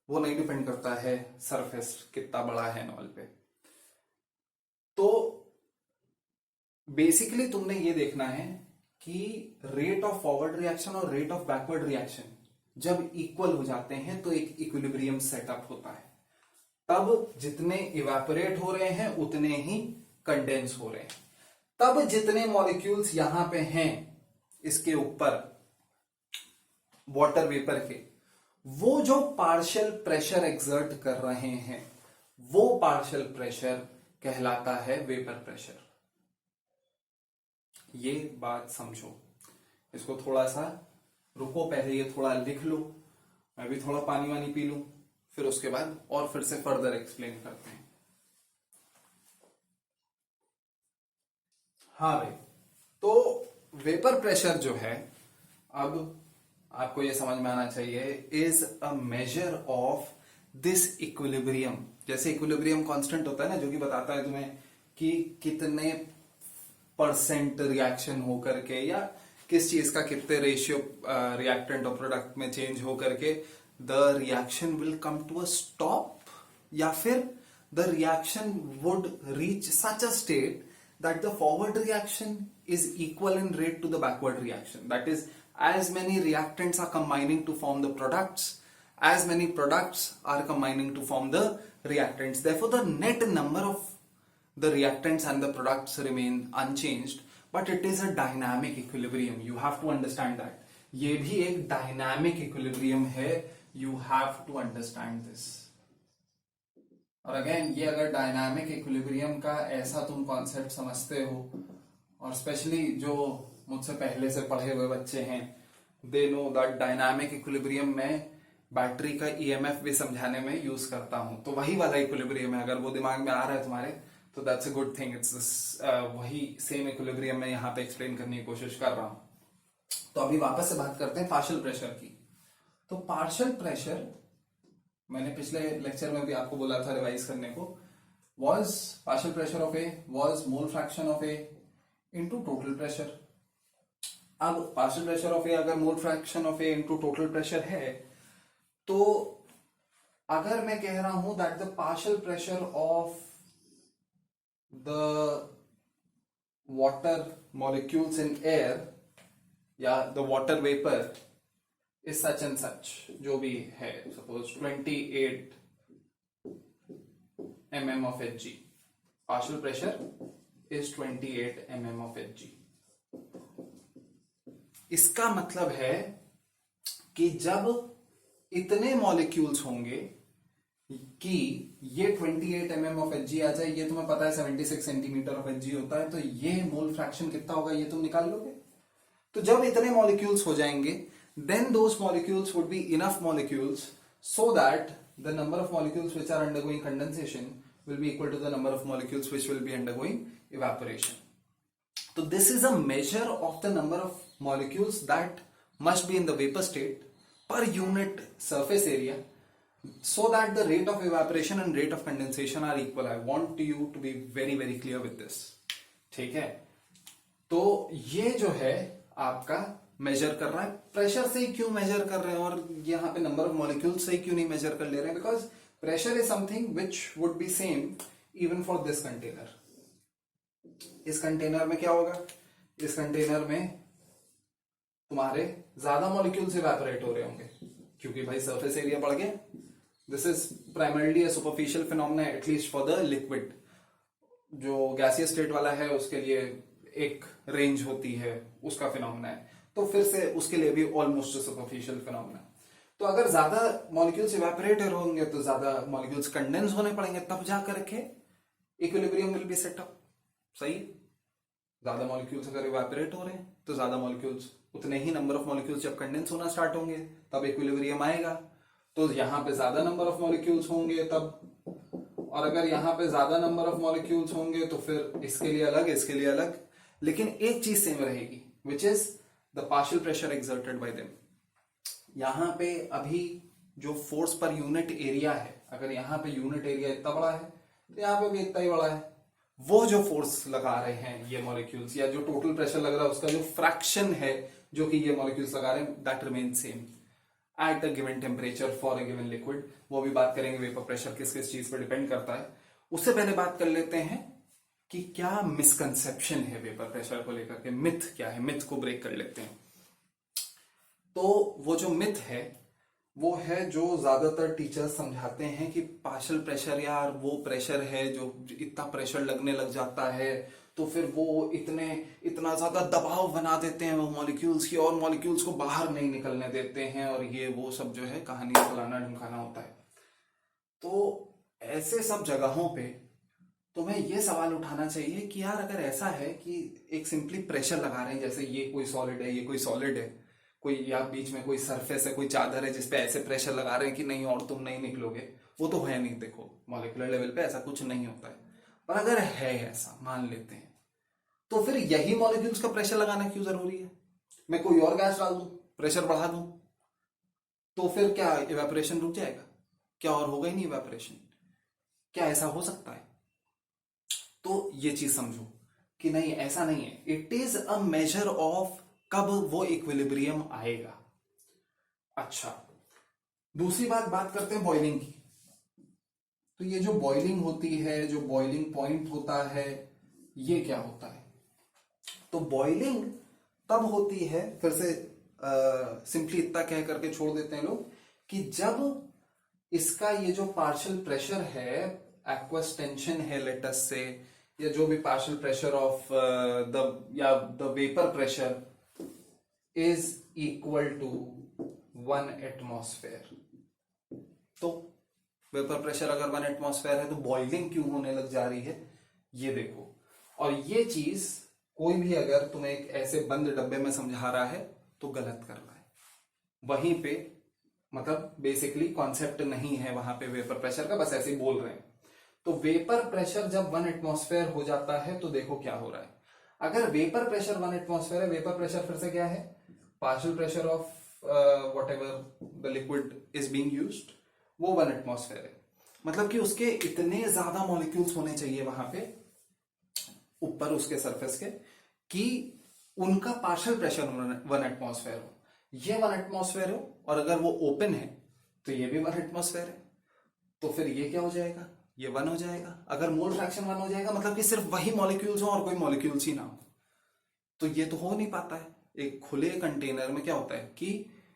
वो नहीं डिपेंड करता है सरफेस कितना बड़ा है नॉल पे। तो बेसिकली तुमने ये देखना है कि रेट ऑफ फॉरवर्ड रिएक्शन और रेट ऑफ बैकवर्ड रिएक्शन जब इक्वल हो जाते हैं तो एक इक्विलिब्रियम सेटअप होता है। तब जितने इवेपोरेट हो रहे हैं उतने ही कंडेंस हो रहे हैं। तब जितने मॉलिक्यूल्स यहां पे हैं इसके ऊपर वाटर वेपर के, वो जो पार्शियल प्रेशर एक्सर्ट कर रहे हैं वो पार्शियल प्रेशर कहलाता है वेपर प्रेशर। ये बात समझो। इसको थोड़ा सा रुको, पहले ये थोड़ा लिख लो, मैं भी थोड़ा पानी वानी पी लूं, फिर उसके बाद और फिर से फर्दर एक्सप्लेन करते हैं। हाँ भाई, तो वेपर प्रेशर जो है, अब आपको ये समझ में आना चाहिए, is a measure of this equilibrium. जैसे इक्विलिब्रियम कांस्टेंट होता है ना, जो कि बताता है तुम्हें कि कितने परसेंट रिएक्शन हो करके या किस चीज का कितने रेशियो रिएक्टेंट और प्रोडक्ट में चेंज हो करके the reaction will come to a stop, या फिर the reaction would reach such a state that the forward reaction is equal in rate to the backward reaction. That is, as many reactants are combining to form the products, as many products are combining to form the reactants. Therefore, the net number of the reactants and the products remain unchanged, but it is a dynamic equilibrium. You have to understand that. ये भी एक dynamic equilibrium है. You have to understand this. और again, ये अगर dynamic equilibrium का ऐसा तुम कॉन्सेप्ट समझते हो, और स्पेशली जो मुझसे पहले से पढ़े हुए बच्चे हैं, they know that dynamic equilibrium में बैटरी का ईएमएफ भी समझाने में यूज करता हूं। तो वही वाला इक्विलिब्रियम है, अगर वो दिमाग में आ रहा है तुम्हारे तो that's a good thing. It's वही सेम इक्विलिब्रियम मैं यहाँ पे एक्सप्लेन करने की कोशिश कर रहा हूं। तो अभी वापस से बात करते हैं पार्शियल प्रेशर की। तो पार्शियल प्रेशर, मैंने पिछले लेक्चर में भी आपको बोला था रिवाइज करने को, was partial pressure of A was mole fraction of A into total pressure। अब partial pressure of A अगर mole fraction of A into total pressure है, तो अगर मैं कह रहा हूं that the partial pressure of the water molecules in air या the water vapor is such and such, जो भी है, suppose 28 mm of Hg, partial pressure is 28 mm of Hg। इसका मतलब है कि जब इतने मॉलिक्यूल्स होंगे कि ये 28 mm of Hg आ जाए, ये तुम्हें पता है 76 सेंटीमीटर ऑफ Hg होता है, तो ये मोल फ्रैक्शन कितना होगा ये तुम निकाल लोगे। तो जब इतने मॉलिक्यूल्स हो जाएंगे, then those molecules would be enough molecules so that the number of molecules which are undergoing condensation will be equal to the number of molecules which will be undergoing evaporation. So this is a measure of the number of molecules that must be in the vapor state per unit surface area, so that the rate of evaporation and rate of condensation are equal. I want you to be very very clear with this. ठीक है, तो ये जो है आपका major कर रहा है। प्रेशर से ही क्यों मेजर कर रहे हैं और यहाँ पे नंबर ऑफ मॉलिक्यूल से ही क्यों नहीं मेजर कर ले रहे हैं? Because pressure is something which would be same even for this container. इस कंटेनर में क्या होगा? इस कंटेनर में तुम्हारे ज्यादा मॉलिक्यूल्स इवेपोरेट हो रहे होंगे क्योंकि भाई सरफेस एरिया बढ़ गया। This is primarily a superficial phenomena, at least for the liquid. जो गैसियस स्टेट वाला है उसके लिए एक रेंज होती है, उसका फिनोमेना है, तो फिर से उसके लिए भी ऑलमोस्ट सुपरफिशियल फिनोमेना। तो अगर ज्यादा मॉलिक्यूल्स इवेपोरेट होंगे तो ज्यादा मॉलिक्यूल्स कंडेंस होने पड़ेंगे, तब जा करके equilibrium will be set up. सही, ज्यादा मॉलिक्यूल्स अगर इवेपोरेट हो रहे हैं तो ज्यादा मॉलिक्यूल्स, उतने ही नंबर ऑफ मॉलिक्यूल्स जब कंडेंस होना स्टार्ट होंगे तब इक्विलिब्रियम आएगा। तो यहां पे ज्यादा नंबर ऑफ मॉलिक्यूल्स होंगे तब, और अगर यहां पे ज्यादा नंबर ऑफ मॉलिक्यूल्स होंगे तो फिर इसके लिए अलग, इसके लिए अलग, लेकिन एक चीज सेम रहेगी, which is the partial pressure exerted by them. यहां पे अभी जो फोर्स पर यूनिट एरिया है, अगर यहां पे यूनिट एरिया इतना बड़ा है तो यहां पे भी इतना ही बड़ा है। वो जो फोर्स लगा रहे हैं ये मॉलिक्यूल्स, या जो टोटल प्रेशर लग रहा है उसका जो फ्रैक्शन है जो कि ये मॉलिक्यूल्स लगा रहे हैं, that remain same at a given temperature for a given liquid. वो भी बात करेंगे वेपर प्रेशर किस किस चीज पर डिपेंड करता है। उससे पहले बात कर लेते हैं कि क्या मिसकंसेप्शन है वेपर प्रेशर को लेकर के, मिथ क्या है, मिथ को ब्रेक कर लेते हैं। तो वो जो मिथ है वो है जो ज्यादातर टीचर्स समझाते हैं कि पार्शियल प्रेशर यार वो प्रेशर है जो इतना प्रेशर लगने लग जाता है तो फिर वो इतना ज्यादा दबाव बना देते हैं वो मॉलिक्यूल्स की, और मॉलिक्यूल्स को बाहर नहीं निकलने देते हैं, और ये वो सब जो है कहानी फलाना ढिमकाना होता है। तो ऐसे सब जगहों पे तुम्हें ये सवाल उठाना चाहिए कि यार अगर ऐसा है कि एक सिंपली प्रेशर लगा रहे हैं, जैसे ये कोई सॉलिड है, ये कोई सॉलिड है, कोई या बीच में कोई सरफेस है, कोई चादर है जिसपे ऐसे प्रेशर लगा रहे हैं कि नहीं और तुम नहीं निकलोगे, वो तो है नहीं। देखो मॉलिक्यूलर लेवल पे ऐसा कुछ नहीं होता है, पर अगर है ऐसा मान लेते हैं तो फिर यही मॉलिक्यूल्स का प्रेशर लगाना क्यों जरूरी है? मैं कोई और गैस डाल दूं, प्रेशर बढ़ा दूं, तो फिर क्या इवेपोरेशन रुक जाएगा? क्या और होगा ही नहीं इवेपोरेशन? क्या ऐसा हो सकता है? तो ये चीज समझो कि नहीं, ऐसा नहीं है। It is a measure of कब वो इक्विलिब्रियम आएगा। अच्छा, दूसरी बात करते हैं बॉइलिंग की। तो ये जो बॉइलिंग होती है, जो बॉइलिंग पॉइंट होता है, ये क्या होता है? तो बॉइलिंग तब होती है, फिर से सिंपली इतना कह करके छोड़ देते हैं लोग, कि जब इसका ये जो पार्शियल प्रेशर है, एक्वस टेंशन है लेटस से, या जो भी partial pressure of the vapour pressure is equal to 1 atmosphere. तो वेपर प्रेशर अगर 1 एटमॉस्फेयर है तो बॉइलिंग क्यों होने लग जा रही है, ये देखो। और ये चीज कोई भी अगर तुम्हें एक ऐसे बंद डब्बे में समझा रहा है तो गलत कर रहा है। वहीं पे मतलब बेसिकली कॉन्सेप्ट नहीं है वहां पे वेपर प्रेशर का, बस ऐसे ही बोल रहे हैं। तो वेपर प्रेशर जब 1 एटमॉस्फेयर हो जाता है तो देखो क्या हो रहा है। अगर वेपर प्रेशर 1 एटमॉस्फेयर है, वेपर प्रेशर फिर से क्या है, partial pressure of what ever the liquid is being used, वो 1 एटमॉस्फेयर है। मतलब कि उसके इतने ज्यादा मॉलिक्यूल्स होने चाहिए वहां पे ऊपर उसके सरफेस के, कि उनका पार्शियल प्रेशर 1 एटमॉस्फेयर हो, ये 1 एटमॉस्फेयर हो, और अगर वो ओपन है तो ये भी 1 एटमॉस्फेयर है। तो फिर ये क्या हो जाएगा, ये 1 हो जाएगा। अगर मोल फ्रैक्शन 1 हो जाएगा मतलब कि सिर्फ वही मॉलिक्यूल्स हो और कोई मॉलिक्यूल्स ही ना हो, तो ये तो हो नहीं पाता है। एक खुले कंटेनर में क्या होता है कि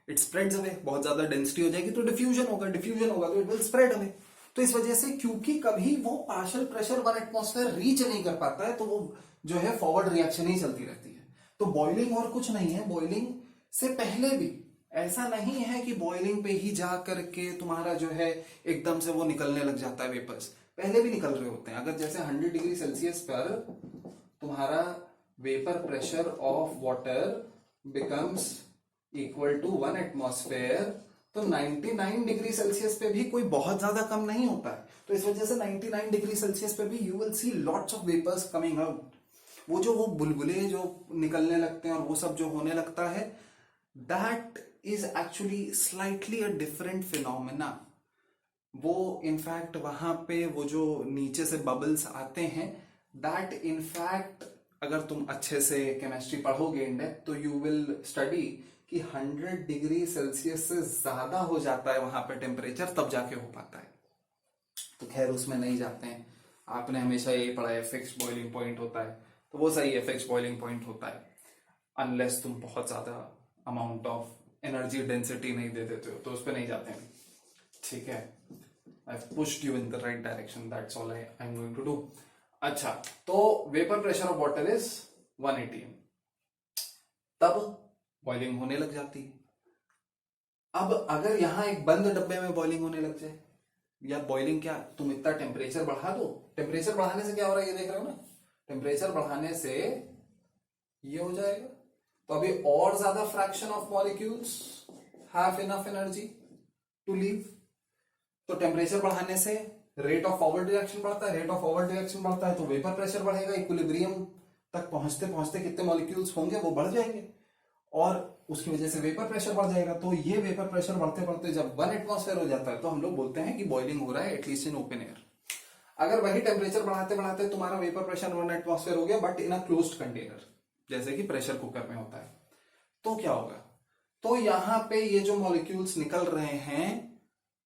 इट स्प्रेड्स अवे, बहुत ज्यादा डेंसिटी हो जाएगी तो डिफ्यूजन होगा, डिफ्यूजन होगा तो इट विल स्प्रेड अवे। तो इस वजह से क्योंकि कभी वो पार्शियल प्रेशर 1 एटमॉस्फेयर रीच नहीं कर पाता है, तो वो जो है फॉरवर्ड रिएक्शन ही चलती रहती है। तो बॉइलिंग और कुछ नहीं है, बॉइलिंग से पहले भी ऐसा नहीं है कि बॉइलिंग पे ही जा करके तुम्हारा जो है एकदम से वो निकलने लग जाता है वेपर्स, पहले भी निकल रहे होते हैं। अगर जैसे 100 डिग्री सेल्सियस पर तुम्हारा vapour pressure of water becomes equal to 1 atmosphere, तो 99 डिग्री सेल्सियस पे भी कोई बहुत ज्यादा कम नहीं होता है। तो इस वजह से 99 डिग्री सेल्सियस पे भी you will see lots of vapours coming out. वो बुलबुले जो निकलने लगते हैं और वो सब जो होने लगता है, that is actually slightly a different phenomena. वो इनफैक्ट वहां पे वो जो नीचे से बबल्स आते हैं, दैट इनफैक्ट अगर तुम अच्छे से केमिस्ट्री पढ़ोगे इन डेप्थ तो यू विल स्टडी कि 100 डिग्री सेल्सियस से ज्यादा हो जाता है वहां पे टेम्परेचर, तब जाके हो पाता है। तो खैर उसमें नहीं जाते हैं, आपने हमेशा यही पढ़ा है फिक्स्ड बॉइलिंग पॉइंट होता है, तो वो सही है, फिक्स्ड बॉइलिंग पॉइंट होता है, अनलेस तुम बहुत ज्यादा अमाउंट ऑफ एनर्जी डेंसिटी नहीं दे देते हो तो उस पर नहीं जाते हैं। ठीक है, I've pushed you in the right direction. That's all I'm going to do. अच्छा, तो vapour pressure of water is 1 atm, तब बॉइलिंग होने लग जाती है। अब अगर यहां एक बंद डब्बे में बॉइलिंग होने लग जाए यार बॉइलिंग क्या, तुम इतना टेम्परेचर बढ़ा दो, टेम्परेचर बढ़ाने से क्या हो रहा है ये देख रहे हो ना, टेम्परेचर बढ़ाने से ये हो जाएगा। तो अभी और ज्यादा fraction of molecules have enough energy to leave. तो टेम्परेचर बढ़ाने से रेट ऑफ फॉरवर्ड रिएक्शन बढ़ता है, रेट ऑफ फॉरवर्ड रिएक्शन बढ़ता है तो वेपर प्रेशर बढ़ेगा, इक्विलिब्रियम तक पहुंचते पहुंचते कितने मॉलिक्यूल्स होंगे वो बढ़ जाएंगे और उसकी वजह से वेपर प्रेशर बढ़ जाएगा। तो ये वेपर प्रेशर बढ़ते बढ़ते जब 1 एटमॉस्फेयर हो जाता है तो हम लोग बोलते हैं कि बॉइलिंग हो रहा है, एटलीस्ट इन ओपन एयर। अगर वही टेम्परेचर बढ़ाते बढ़ाते तुम्हारा वेपर प्रेशर 1 एटमॉस्फेयर हो गया but in a closed container, जैसे कि प्रेशर कुकर में होता है, तो क्या होगा, तो यहां पे ये जो मॉलिक्यूल्स निकल रहे हैं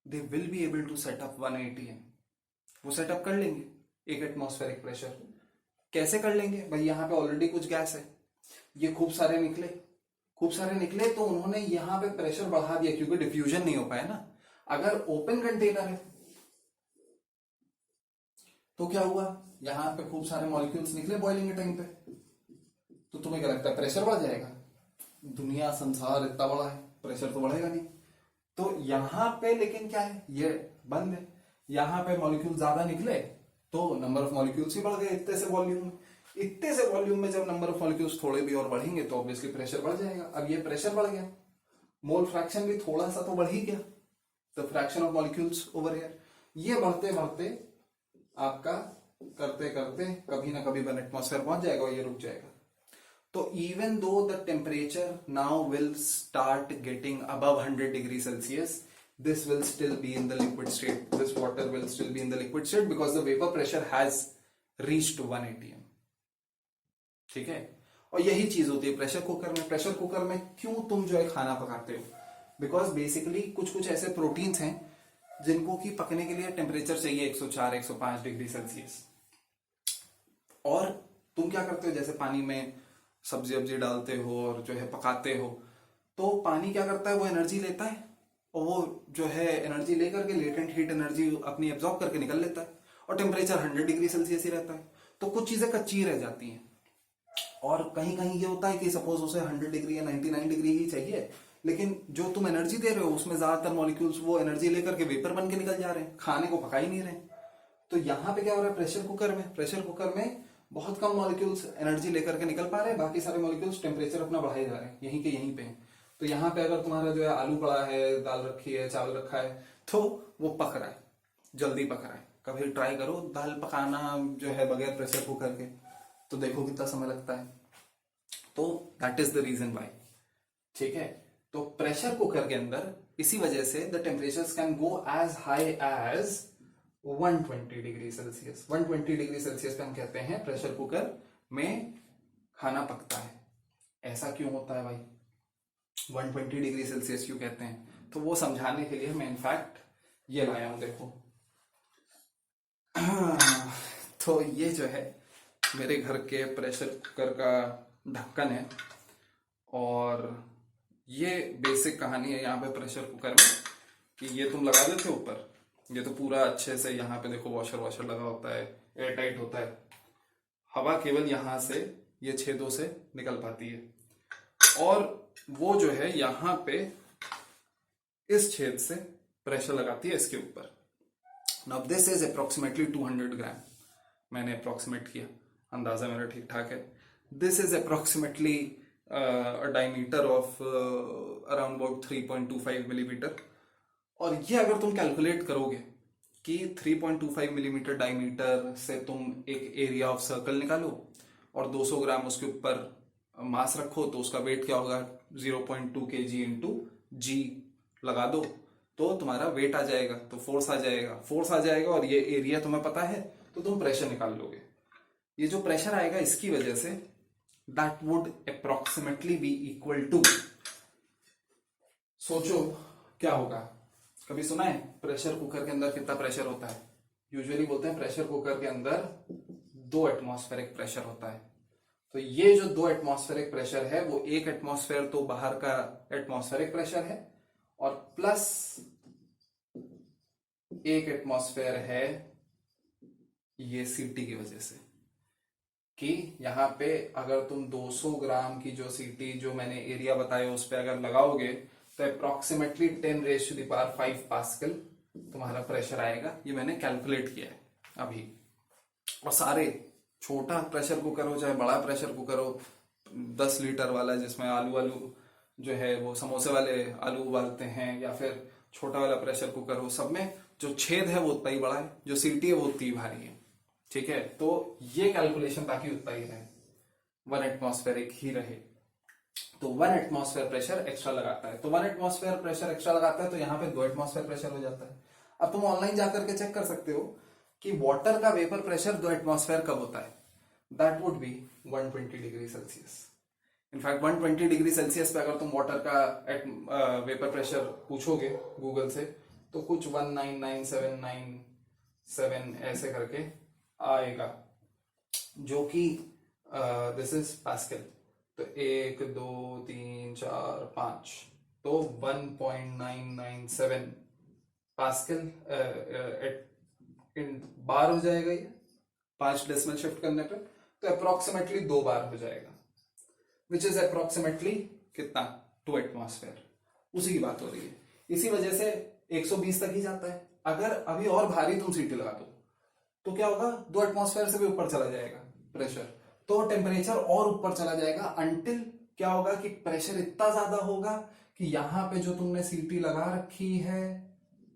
they will be able to set up 1 atm, वो सेटअप कर लेंगे 1 एटमॉस्फेरिक प्रेशर। कैसे कर लेंगे भाई, यहां पे ऑलरेडी कुछ गैस है, ये खूब सारे निकले तो उन्होंने यहां पे प्रेशर बढ़ा दिया क्योंकि डिफ्यूजन नहीं हो पाया ना। अगर ओपन कंटेनर है तो क्या हुआ, यहां पे खूब सारे मॉलिक्यूल्स निकले बॉइलिंग के टाइम पे, तो तुम्हें क्या लगता है प्रेशर बढ़ जाएगा? दुनिया संसार इतना बड़ा है, प्रेशर तो बढ़ेगा नहीं। तो यहां पे लेकिन क्या है, ये बंद है, यहां पे मॉलिक्यूल ज्यादा निकले तो नंबर ऑफ मॉलिक्यूल्स ही बढ़ गए इतने से वॉल्यूम में जब नंबर ऑफ मॉलिक्यूल्स थोड़े भी और बढ़ेंगे तो ऑब्वियसली प्रेशर बढ़ जाएगा। अब ये प्रेशर बढ़ गया, मोल फ्रैक्शन भी थोड़ा सा तो बढ़ ही गया, the fraction of molecules over here. ये बढ़ते बढ़ते आपका करते करते कभी ना कभी 1 एटमॉस्फेयर पहुंच जाएगा और ये रुक जाएगा। तो even though the temperature now will start getting above 100 degree Celsius, this will still be in the liquid state, this water will still be in the liquid state because the vapor pressure has reached 1 atm। ठीक है, और यही चीज होती है pressure cooker में। Pressure cooker में क्यों तुम जो है खाना पकाते हो, बिकॉज बेसिकली कुछ ऐसे प्रोटीन्स हैं जिनको कि पकने के लिए टेम्परेचर चाहिए 104 105 डिग्री सेल्सियस, और तुम क्या करते हो, जैसे पानी में सब्जी वब्जी डालते हो और जो है पकाते हो, तो पानी क्या करता है, वो एनर्जी लेता है और वो जो है एनर्जी लेकर के लेटेंट हीट एनर्जी अपनी एब्जॉर्ब करके निकल लेता है, और टेम्परेचर 100 डिग्री सेल्सियस ही रहता है। तो कुछ चीजें कच्ची रह जाती हैं, और कहीं कहीं ये होता है कि सपोज उसे 100 डिग्री या 99 डिग्री ही चाहिए, लेकिन जो तुम एनर्जी दे रहे हो उसमें ज्यादातर मॉलिक्यूल्स वो एनर्जी लेकर के वेपर बन के निकल जा रहे हैं, खाने को पका ही नहीं रहे। तो यहाँ पे क्या हो रहा है, प्रेशर कुकर में बहुत कम मॉलिक्यूल्स एनर्जी लेकर के निकल पा रहे हैं, बाकी सारे मॉलिक्यूल्स टेम्परेचर अपना बढ़ाए जा रहे हैं यहीं के यहीं पे। तो यहाँ पे अगर तुम्हारा जो है आलू पड़ा है, दाल रखी है, चावल रखा है, तो वो पक रहा है, जल्दी पक रहा है। कभी ट्राई करो दाल पकाना जो है बगैर प्रेशर कुकर के, तो देखो कितना समय लगता है। तो that is the reason why. ठीक है, तो प्रेशर कुकर के अंदर इसी वजह से the temperatures can go as high as 120 degree Celsius. 120 degree Celsius पे हम कहते हैं प्रेशर कुकर में खाना पकता है। ऐसा क्यों होता है भाई, 120 डिग्री सेल्सियस क्यों कहते हैं, तो वो समझाने के लिए मैं इनफैक्ट ये लाया हूं, देखो। तो ये जो है मेरे घर के प्रेशर कुकर का ढक्कन है, और ये बेसिक कहानी है यहाँ पे प्रेशर कुकर में कि ये तुम लगा देते हो ऊपर, ये तो पूरा अच्छे से यहाँ पे देखो वॉशर लगा होता है, एयर टाइट होता है, हवा केवल यहां से ये छेदों से निकल पाती है, और वो जो है यहां पे इस छेद से प्रेशर लगाती है इसके ऊपर। नाउ दिस इज अप्रोक्सीमेटली 200 ग्राम, मैंने अप्रोक्सीमेट किया, अंदाजा मेरा ठीक ठाक है। This is approximately diameter of around about 3.25 millimetre, और ये अगर तुम कैलकुलेट करोगे कि 3.25 मिलीमीटर डायमीटर से तुम एक एरिया ऑफ सर्कल निकालो और 200 ग्राम उसके ऊपर मास रखो, तो उसका वेट क्या होगा 0.2 kg इंटू जी लगा दो, तो तुम्हारा वेट आ जाएगा, तो फोर्स आ जाएगा, और ये एरिया तुम्हें पता है तो तुम प्रेशर निकाल लोगे। ये जो प्रेशर आएगा इसकी वजह से that would approximately be equal to, सोचो क्या होगा, कभी सुना है प्रेशर कुकर के अंदर कितना प्रेशर होता है? यूजुअली बोलते हैं प्रेशर कुकर के अंदर 2 एटमॉस्फेरिक प्रेशर होता है। तो ये जो 2 एटमॉस्फेरिक प्रेशर है वो 1 एटमॉस्फेयर तो बाहर का एटमॉस्फेरिक प्रेशर है, और प्लस 1 एटमॉस्फेयर है ये सीटी की वजह से, कि यहां पे अगर तुम 200 ग्राम की जो सीटी जो मैंने एरिया बताया उस पर अगर लगाओगे तो अप्रोक्सीमेटली 10⁵ पास्कल तुम्हारा प्रेशर आएगा। ये मैंने कैलकुलेट किया है अभी। और सारे, छोटा प्रेशर कुकर हो चाहे बड़ा प्रेशर कुकर हो, 10 लीटर वाला जिसमें आलू जो है वो समोसे वाले आलू उबालते हैं, या फिर छोटा वाला प्रेशर कुकर हो, सब में जो छेद है वो उतना ही बड़ा है, जो सीटी है वो उतनी ही भारी है। ठीक है, तो ये कैलकुलेशन ताकि उतना ही रहे, 1 एटमॉस्फेयर एक ही रहे, तो 1 एटमॉस्फेयर प्रेशर एक्स्ट्रा लगाता है। तो 1 एटमॉस्फेयर प्रेशर एक्स्ट्रा लगाता है तो यहाँ पे 2 एटमॉस्फेयर प्रेशर हो जाता है। अब तुम ऑनलाइन जाकर के चेक कर सकते हो कि वाटर का वेपर प्रेशर 2 एटमॉस्फेयर कब होता है। That would be 120 degree Celsius. In fact 120 degree Celsius पे अगर तुम वाटर का वेपर प्रेशर पूछोगे गूगल से तो कुछ 199,797 ऐसे करके आएगा, जो कि दिस इज पास्कल। तो 1 2 3 4 5, तो 1.997 पास्कल बार हो जाएगा ये 5 डेसिमल शिफ्ट करने पे, तो अप्रोक्सीमेटली 2 बार हो जाएगा, विच इज अप्रोक्सीमेटली कितना, 2 एटमॉस्फेयर। उसी की बात हो रही है। इसी वजह से 120 तक ही जाता है। अगर अभी और भारी तुम सीटी लगा दो तो क्या होगा, 2 एटमॉस्फेयर से भी ऊपर चला जाएगा प्रेशर, तो टेम्परेचर और ऊपर चला जाएगा, अंटिल क्या होगा कि प्रेशर इतना ज्यादा होगा कि यहां पे जो तुमने सीटी लगा रखी है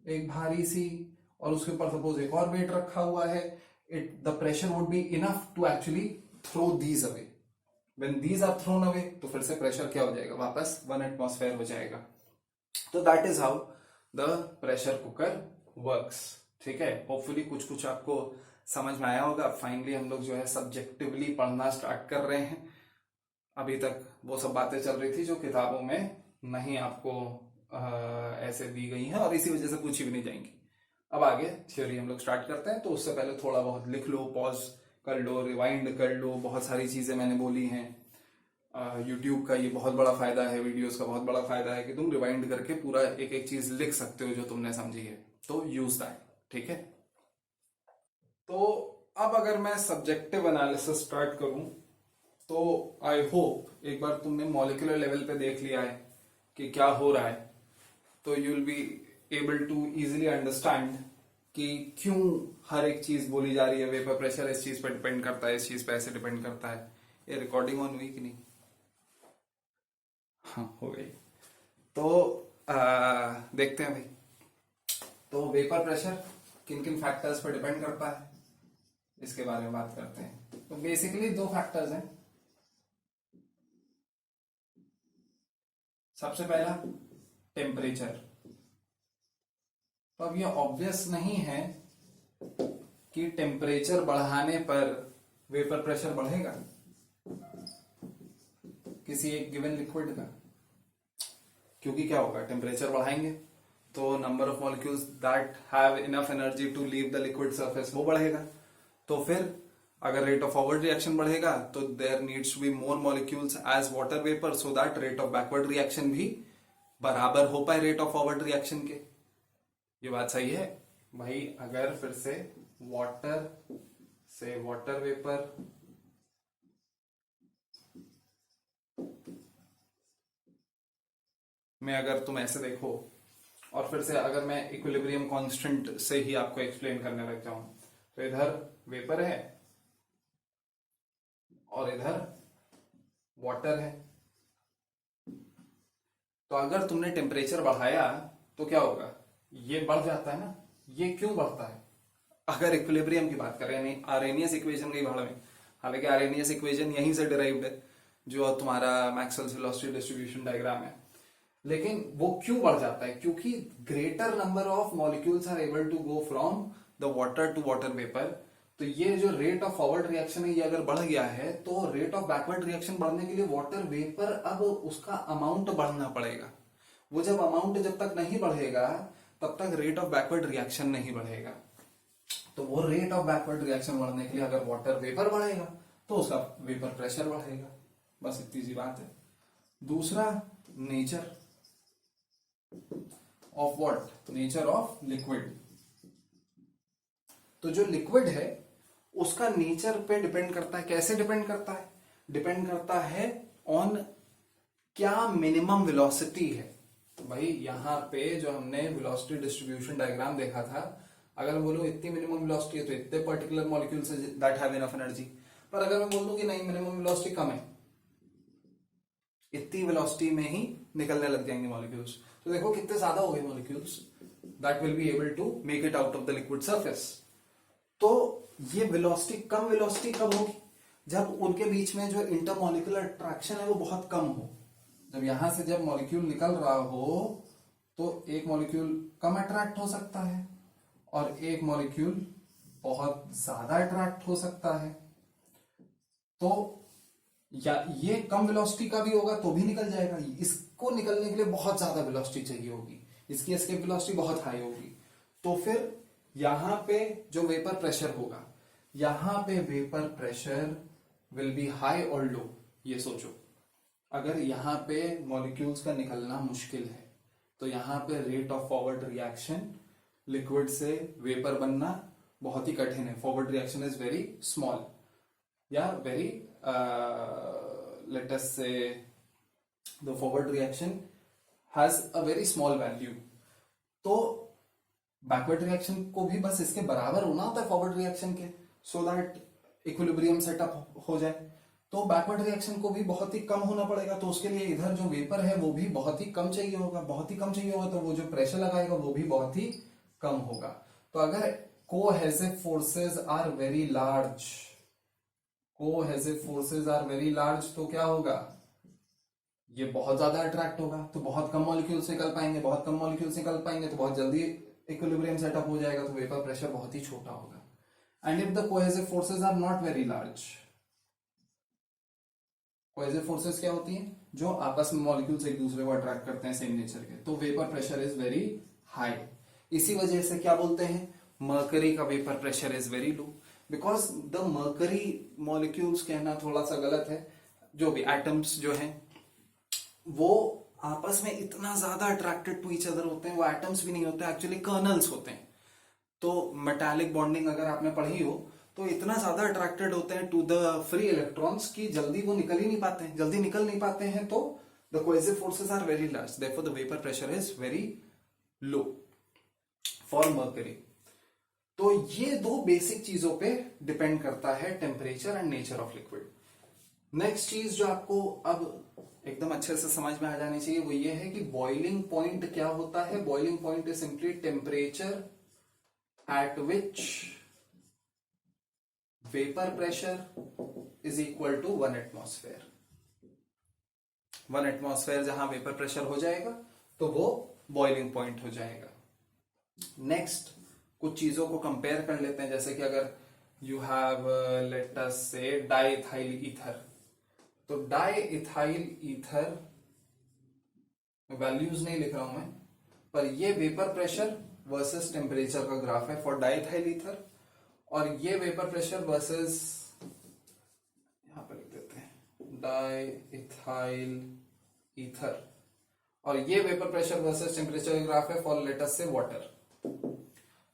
एक भारी सी, और उसके ऊपर सपोज एक और वेट रखा हुआ है, the pressure would be enough to actually throw these away. When these are thrown away तो फिर से प्रेशर क्या हो जाएगा, वापस 1 एटमॉस्फेयर हो जाएगा। तो that is how the pressure cooker works. ठीक है, होपफुली कुछ कुछ आपको समझ में आया होगा। फाइनली हम लोग जो है सब्जेक्टिवली पढ़ना स्टार्ट कर रहे हैं। अभी तक वो सब बातें चल रही थी जो किताबों में नहीं आपको ऐसे दी गई हैं, और इसी वजह से पूछी भी नहीं जाएंगी। अब आगे थ्योरी हम लोग स्टार्ट करते हैं। तो उससे पहले थोड़ा बहुत लिख लो, पॉज कर लो, रिवाइंड कर लो। बहुत सारी चीजें मैंने बोली हैं। यूट्यूब का ये बहुत बड़ा फायदा है, वीडियोस का बहुत बड़ा फायदा है कि तुम रिवाइंड करके पूरा एक एक चीज लिख सकते हो जो तुमने समझी है, तो यूज दैट। ठीक है, तो अब अगर मैं सब्जेक्टिव एनालिसिस स्टार्ट करूं तो आई होप एक बार तुमने मॉलिक्यूलर लेवल पे देख लिया है कि क्या हो रहा है, तो you will be able to easily understand कि क्यों हर एक चीज बोली जा रही है। वेपर प्रेशर इस चीज पर डिपेंड करता है, इस चीज पे ऐसे डिपेंड करता है। ये रिकॉर्डिंग ऑन हुई कि नहीं? हाँ, हो गई। तो देखते हैं भाई, तो वेपर प्रेशर किन किन फैक्टर्स पर डिपेंड करता है इसके बारे में बात करते हैं। तो बेसिकली 2 फैक्टर्स हैं। सबसे पहला टेम्परेचर। तो अब ये ऑब्वियस नहीं है कि टेम्परेचर बढ़ाने पर वेपर प्रेशर बढ़ेगा किसी एक गिवन लिक्विड का, क्योंकि क्या होगा, टेम्परेचर बढ़ाएंगे तो number of molecules that have enough energy to leave the liquid surface वो बढ़ेगा। तो फिर अगर रेट ऑफ फॉरवर्ड रिएक्शन बढ़ेगा तो there needs to be more molecules as water vapour, so that rate of backward reaction भी बराबर हो पाए रेट ऑफ फॉरवर्ड रिएक्शन के। ये बात सही है भाई। अगर फिर से वाटर वेपर में अगर तुम ऐसे देखो, और फिर से अगर मैं इक्विलिब्रियम कांस्टेंट से ही आपको एक्सप्लेन करने लग जाऊं, तो इधर वेपर है और इधर वाटर है। तो अगर तुमने टेम्परेचर बढ़ाया तो क्या होगा, ये बढ़ जाता है ना। ये क्यों बढ़ता है? अगर इक्विलिब्रियम की बात करें, नहीं आरेनियस इक्वेशन की भाड़ में, हालांकि आरेनियस इक्वेशन यहीं से डिराइव्ड है जो तुम्हारा मैक्सवेल्स वेलोसिटी डिस्ट्रीब्यूशन डायग्राम है, लेकिन वो क्यों बढ़ जाता है? क्योंकि greater number of molecules are able to go from the water to water vapour. तो ये जो रेट ऑफ फॉरवर्ड रिएक्शन है ये अगर बढ़ गया है तो रेट ऑफ बैकवर्ड रिएक्शन बढ़ने के लिए वाटर वेपर अब उसका अमाउंट बढ़ना पड़ेगा। वो जब अमाउंट जब तक नहीं बढ़ेगा तब तक रेट ऑफ बैकवर्ड रिएक्शन नहीं बढ़ेगा। तो वो रेट ऑफ बैकवर्ड रिएक्शन बढ़ने के लिए अगर वाटर वेपर बढ़ेगा तो उसका वेपर प्रेशर बढ़ेगा। बस इतनी सी बात है। दूसरा, nature of what, nature of liquid. तो जो लिक्विड है उसका नेचर पे डिपेंड करता है। कैसे डिपेंड करता है? डिपेंड करता है ऑन क्या मिनिमम वेलोसिटी है। भाई यहाँ पे जो हमने वेलोसिटी डिस्ट्रीब्यूशन डायग्राम देखा था, अगर मैं बोलूँ इतनी मिनिमम वेलोसिटी है तो इतने particular molecules that have enough energy, पर अगर मैं बोल दूं कि नहीं मिनिमम वेलोसिटी कम है, इतनी वेलोसिटी में ही निकलने लग जाएंगे मॉलिक्यूल्स, तो देखो कितने ज्यादा हो गए molecules that will be able to make it out of the liquid surface. तो ये वेलोसिटी कब होगी? जब उनके बीच में जो इंटरमॉलिक्यूलर अट्रैक्शन है वो बहुत कम हो। जब यहां से जब मॉलिक्यूल निकल रहा हो तो एक मॉलिक्यूल कम अट्रैक्ट हो सकता है और एक मॉलिक्यूल बहुत ज्यादा अट्रैक्ट हो सकता है। तो या ये कम वेलोसिटी का भी होगा तो भी निकल जाएगा, इसको निकलने के लिए बहुत ज्यादा वेलोसिटी चाहिए होगी, इसकी एस्केप वेलोसिटी बहुत हाई होगी। तो फिर यहां पे जो वेपर प्रेशर होगा, यहां पे vapour pressure will be high और लो। ये सोचो, अगर यहां पे मॉलिक्यूल्स का निकलना मुश्किल है तो यहां पे rate of forward reaction liquid से वेपर बनना बहुत ही कठिन है। Forward reaction is very small या very let us say the forward reaction has a very small value। तो बैकवर्ड रिएक्शन को भी बस इसके बराबर होना होता है फॉरवर्ड रिएक्शन के, सो दैट इक्विलिब्रियम सेटअप हो जाए। तो बैकवर्ड रिएक्शन को भी बहुत ही कम होना पड़ेगा, तो उसके लिए इधर जो वेपर है वो भी बहुत ही कम चाहिए होगा, तो वो जो प्रेशर लगाएगा वो भी बहुत ही कम होगा। तो अगर cohesive forces are very large, तो क्या होगा? ये बहुत ज्यादा अट्रैक्ट होगा, तो बहुत कम मॉलिक्यूल्स निकल पाएंगे, तो बहुत जल्दी इक्विलिब्रियम सेटअप हो जाएगा, तो वेपर प्रेशर बहुत ही छोटा होगा। And if the cohesive forces are not very large, cohesive forces क्या होती हैं? जो आपस में मॉलिक्यूल्स एक दूसरे को अट्रैक्ट करते हैं सेम नेचर के, तो vapour pressure is very high. इसी वजह से क्या बोलते हैं, मर्करी का vapour pressure is very low, because the mercury molecules कहना थोड़ा सा गलत है, जो भी एटम्स जो हैं वो आपस में इतना ज्यादा अट्रैक्टेड टू ईच अदर होते हैं, वो एटम्स भी नहीं होते, एक्चुअली कर्नल्स होते हैं। तो मेटालिक बॉन्डिंग अगर आपने पढ़ी हो तो इतना ज्यादा अट्रैक्टेड होते हैं टू द फ्री इलेक्ट्रॉन्स कि जल्दी वो निकल नहीं पाते हैं, तो the cohesive forces are very large, therefore the vapour pressure is very low for mercury. तो ये दो बेसिक चीजों पे डिपेंड करता है temperature and nature of liquid. Next चीज जो आपको अब एकदम अच्छे से समझ में आ जानी चाहिए वो ये है कि बॉइलिंग पॉइंट क्या होता है। Boiling point is simply temperature at which vapour pressure is equal to 1 atmosphere. 1 atmosphere जहां वेपर प्रेशर हो जाएगा तो वो बॉइलिंग पॉइंट हो जाएगा। नेक्स्ट कुछ चीजों को कंपेयर कर लेते हैं, जैसे कि अगर यू हैव लेट अस से डाइइथाइल ईथर, तो डाइइथाइल ईथर वैल्यूज नहीं लिख रहा हूं मैं, पर ये वेपर प्रेशर वर्सेस टेम्परेचर का ग्राफ है फॉर डाइइथाइल ईथर, और ये वेपर प्रेशर वर्सेस, यहां पर लिख देते हैं डाइइथाइल ईथर, और ये वेपर प्रेशर वर्सेस टेम्परेचर का ग्राफ है फॉर लेट अस से वाटर।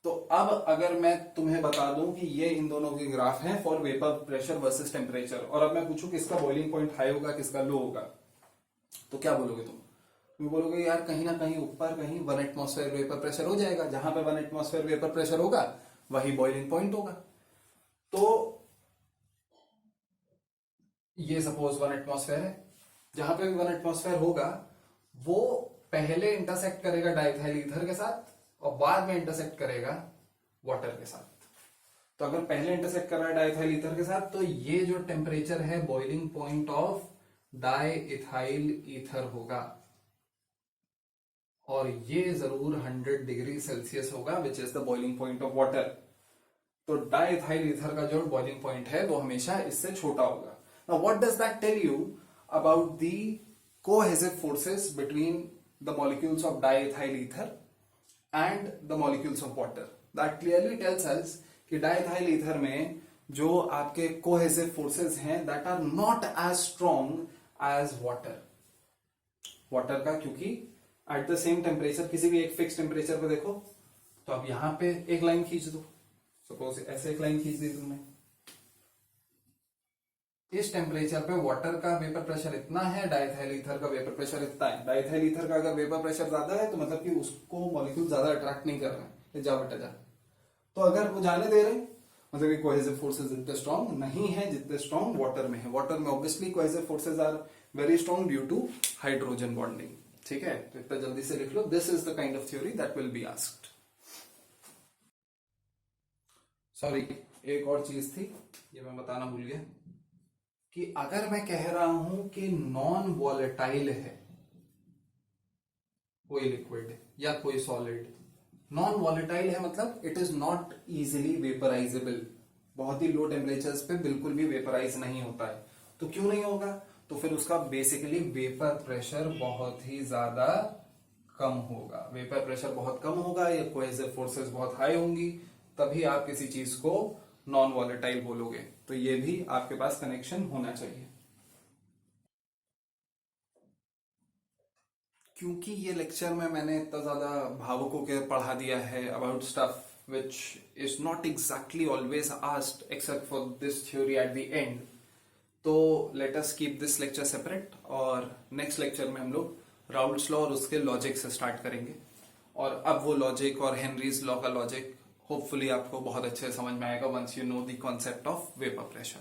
तो अब अगर मैं तुम्हें बता दूं कि ये इन दोनों के ग्राफ हैं for vapour pressure versus temperature, और अब मैं पूछूं किसका बॉइलिंग पॉइंट हाई होगा किसका लो होगा, तो क्या बोलोगे तुम बोलोगे यार कहीं ना कहीं ऊपर कहीं 1 एटमॉस्फेयर वेपर प्रेशर हो जाएगा, जहां पे 1 एटमॉस्फेयर वेपर प्रेशर होगा वही बॉइलिंग पॉइंट होगा। तो ये सपोज 1 एटमॉस्फेयर है, जहां पे भी 1 एटमॉस्फेयर होगा वो पहले इंटरसेक्ट करेगा डाइइथाइल ईथर के साथ और बाद में इंटरसेक्ट करेगा वाटर के साथ। तो अगर पहले इंटरसेक्ट कर रहा है डाइइथाइल ईथर के साथ, तो ये जो टेम्परेचर है boiling point of diethyl ether होगा, और ये जरूर 100 डिग्री सेल्सियस होगा which is the boiling point of water. तो डाइइथाइल ईथर का जो बॉइलिंग पॉइंट है वो हमेशा इससे छोटा होगा। Now what does that tell you about the cohesive forces between the molecules of diethyl ether and the molecules of water? That clearly tells us कि डाइइथाइल ईथर में जो आपके कोहेसिव फोर्सेस हैं that are not as strong as water का, क्योंकि at the same temperature किसी भी एक फिक्स टेम्परेचर को देखो, तो अब यहां पे एक लाइन खींच दो, सपोज ऐसे एक लाइन खींच दी तुमने, इस टेम्परेचर पे वाटर का वेपर प्रेशर इतना है, डाइथाइल ईथर का वेपर प्रेशर इतना है। डाइथाइल ईथर का अगर वेपर प्रेशर ज्यादा है तो मतलब कि उसको मॉलिक्यूल ज्यादा अट्रैक्ट नहीं कर रहे हैं, जा बेटा जा। तो अगर वो जाने दे रहे हैं मतलब कि कोहेसिव फोर्सेस इतने स्ट्रॉन्ग नहीं है जितने स्ट्रॉन्ग वाटर में है। वाटर में obviously cohesive forces are very strong due to hydrogen bonding. ठीक है, तो इतना जल्दी से लिख लो, this is the kind of theory that will be asked. Sorry, एक और चीज थी, ये मैं बताना भूल गया कि अगर मैं कह रहा हूं कि नॉन वॉलेटाइल है कोई लिक्विड या कोई सॉलिड, नॉन वॉलेटाइल है मतलब इट इज नॉट इजिली वेपराइजेबल, बहुत ही लो टेम्परेचर्स पे बिल्कुल भी वेपराइज नहीं होता है। तो क्यों नहीं होगा? तो फिर उसका बेसिकली वेपर प्रेशर बहुत ही ज्यादा कम होगा। वेपर प्रेशर बहुत कम होगा या कोहेसिव फोर्सेस बहुत हाई होंगी, तभी आप किसी चीज को नॉन वॉलेटाइल बोलोगे। तो ये भी आपके पास कनेक्शन होना चाहिए। क्योंकि ये लेक्चर में मैंने इतना ज्यादा भावुकों के पढ़ा दिया है about stuff which is not exactly always asked except for this theory at the end, तो let us keep this lecture separate और नेक्स्ट लेक्चर में हम लोग राउल्ट्स लॉ और उसके लॉजिक से स्टार्ट करेंगे। और अब वो लॉजिक और हेनरीज लॉ का लॉजिक होपफुली आपको बहुत अच्छे से समझ में आएगा once you know the concept of vapour pressure.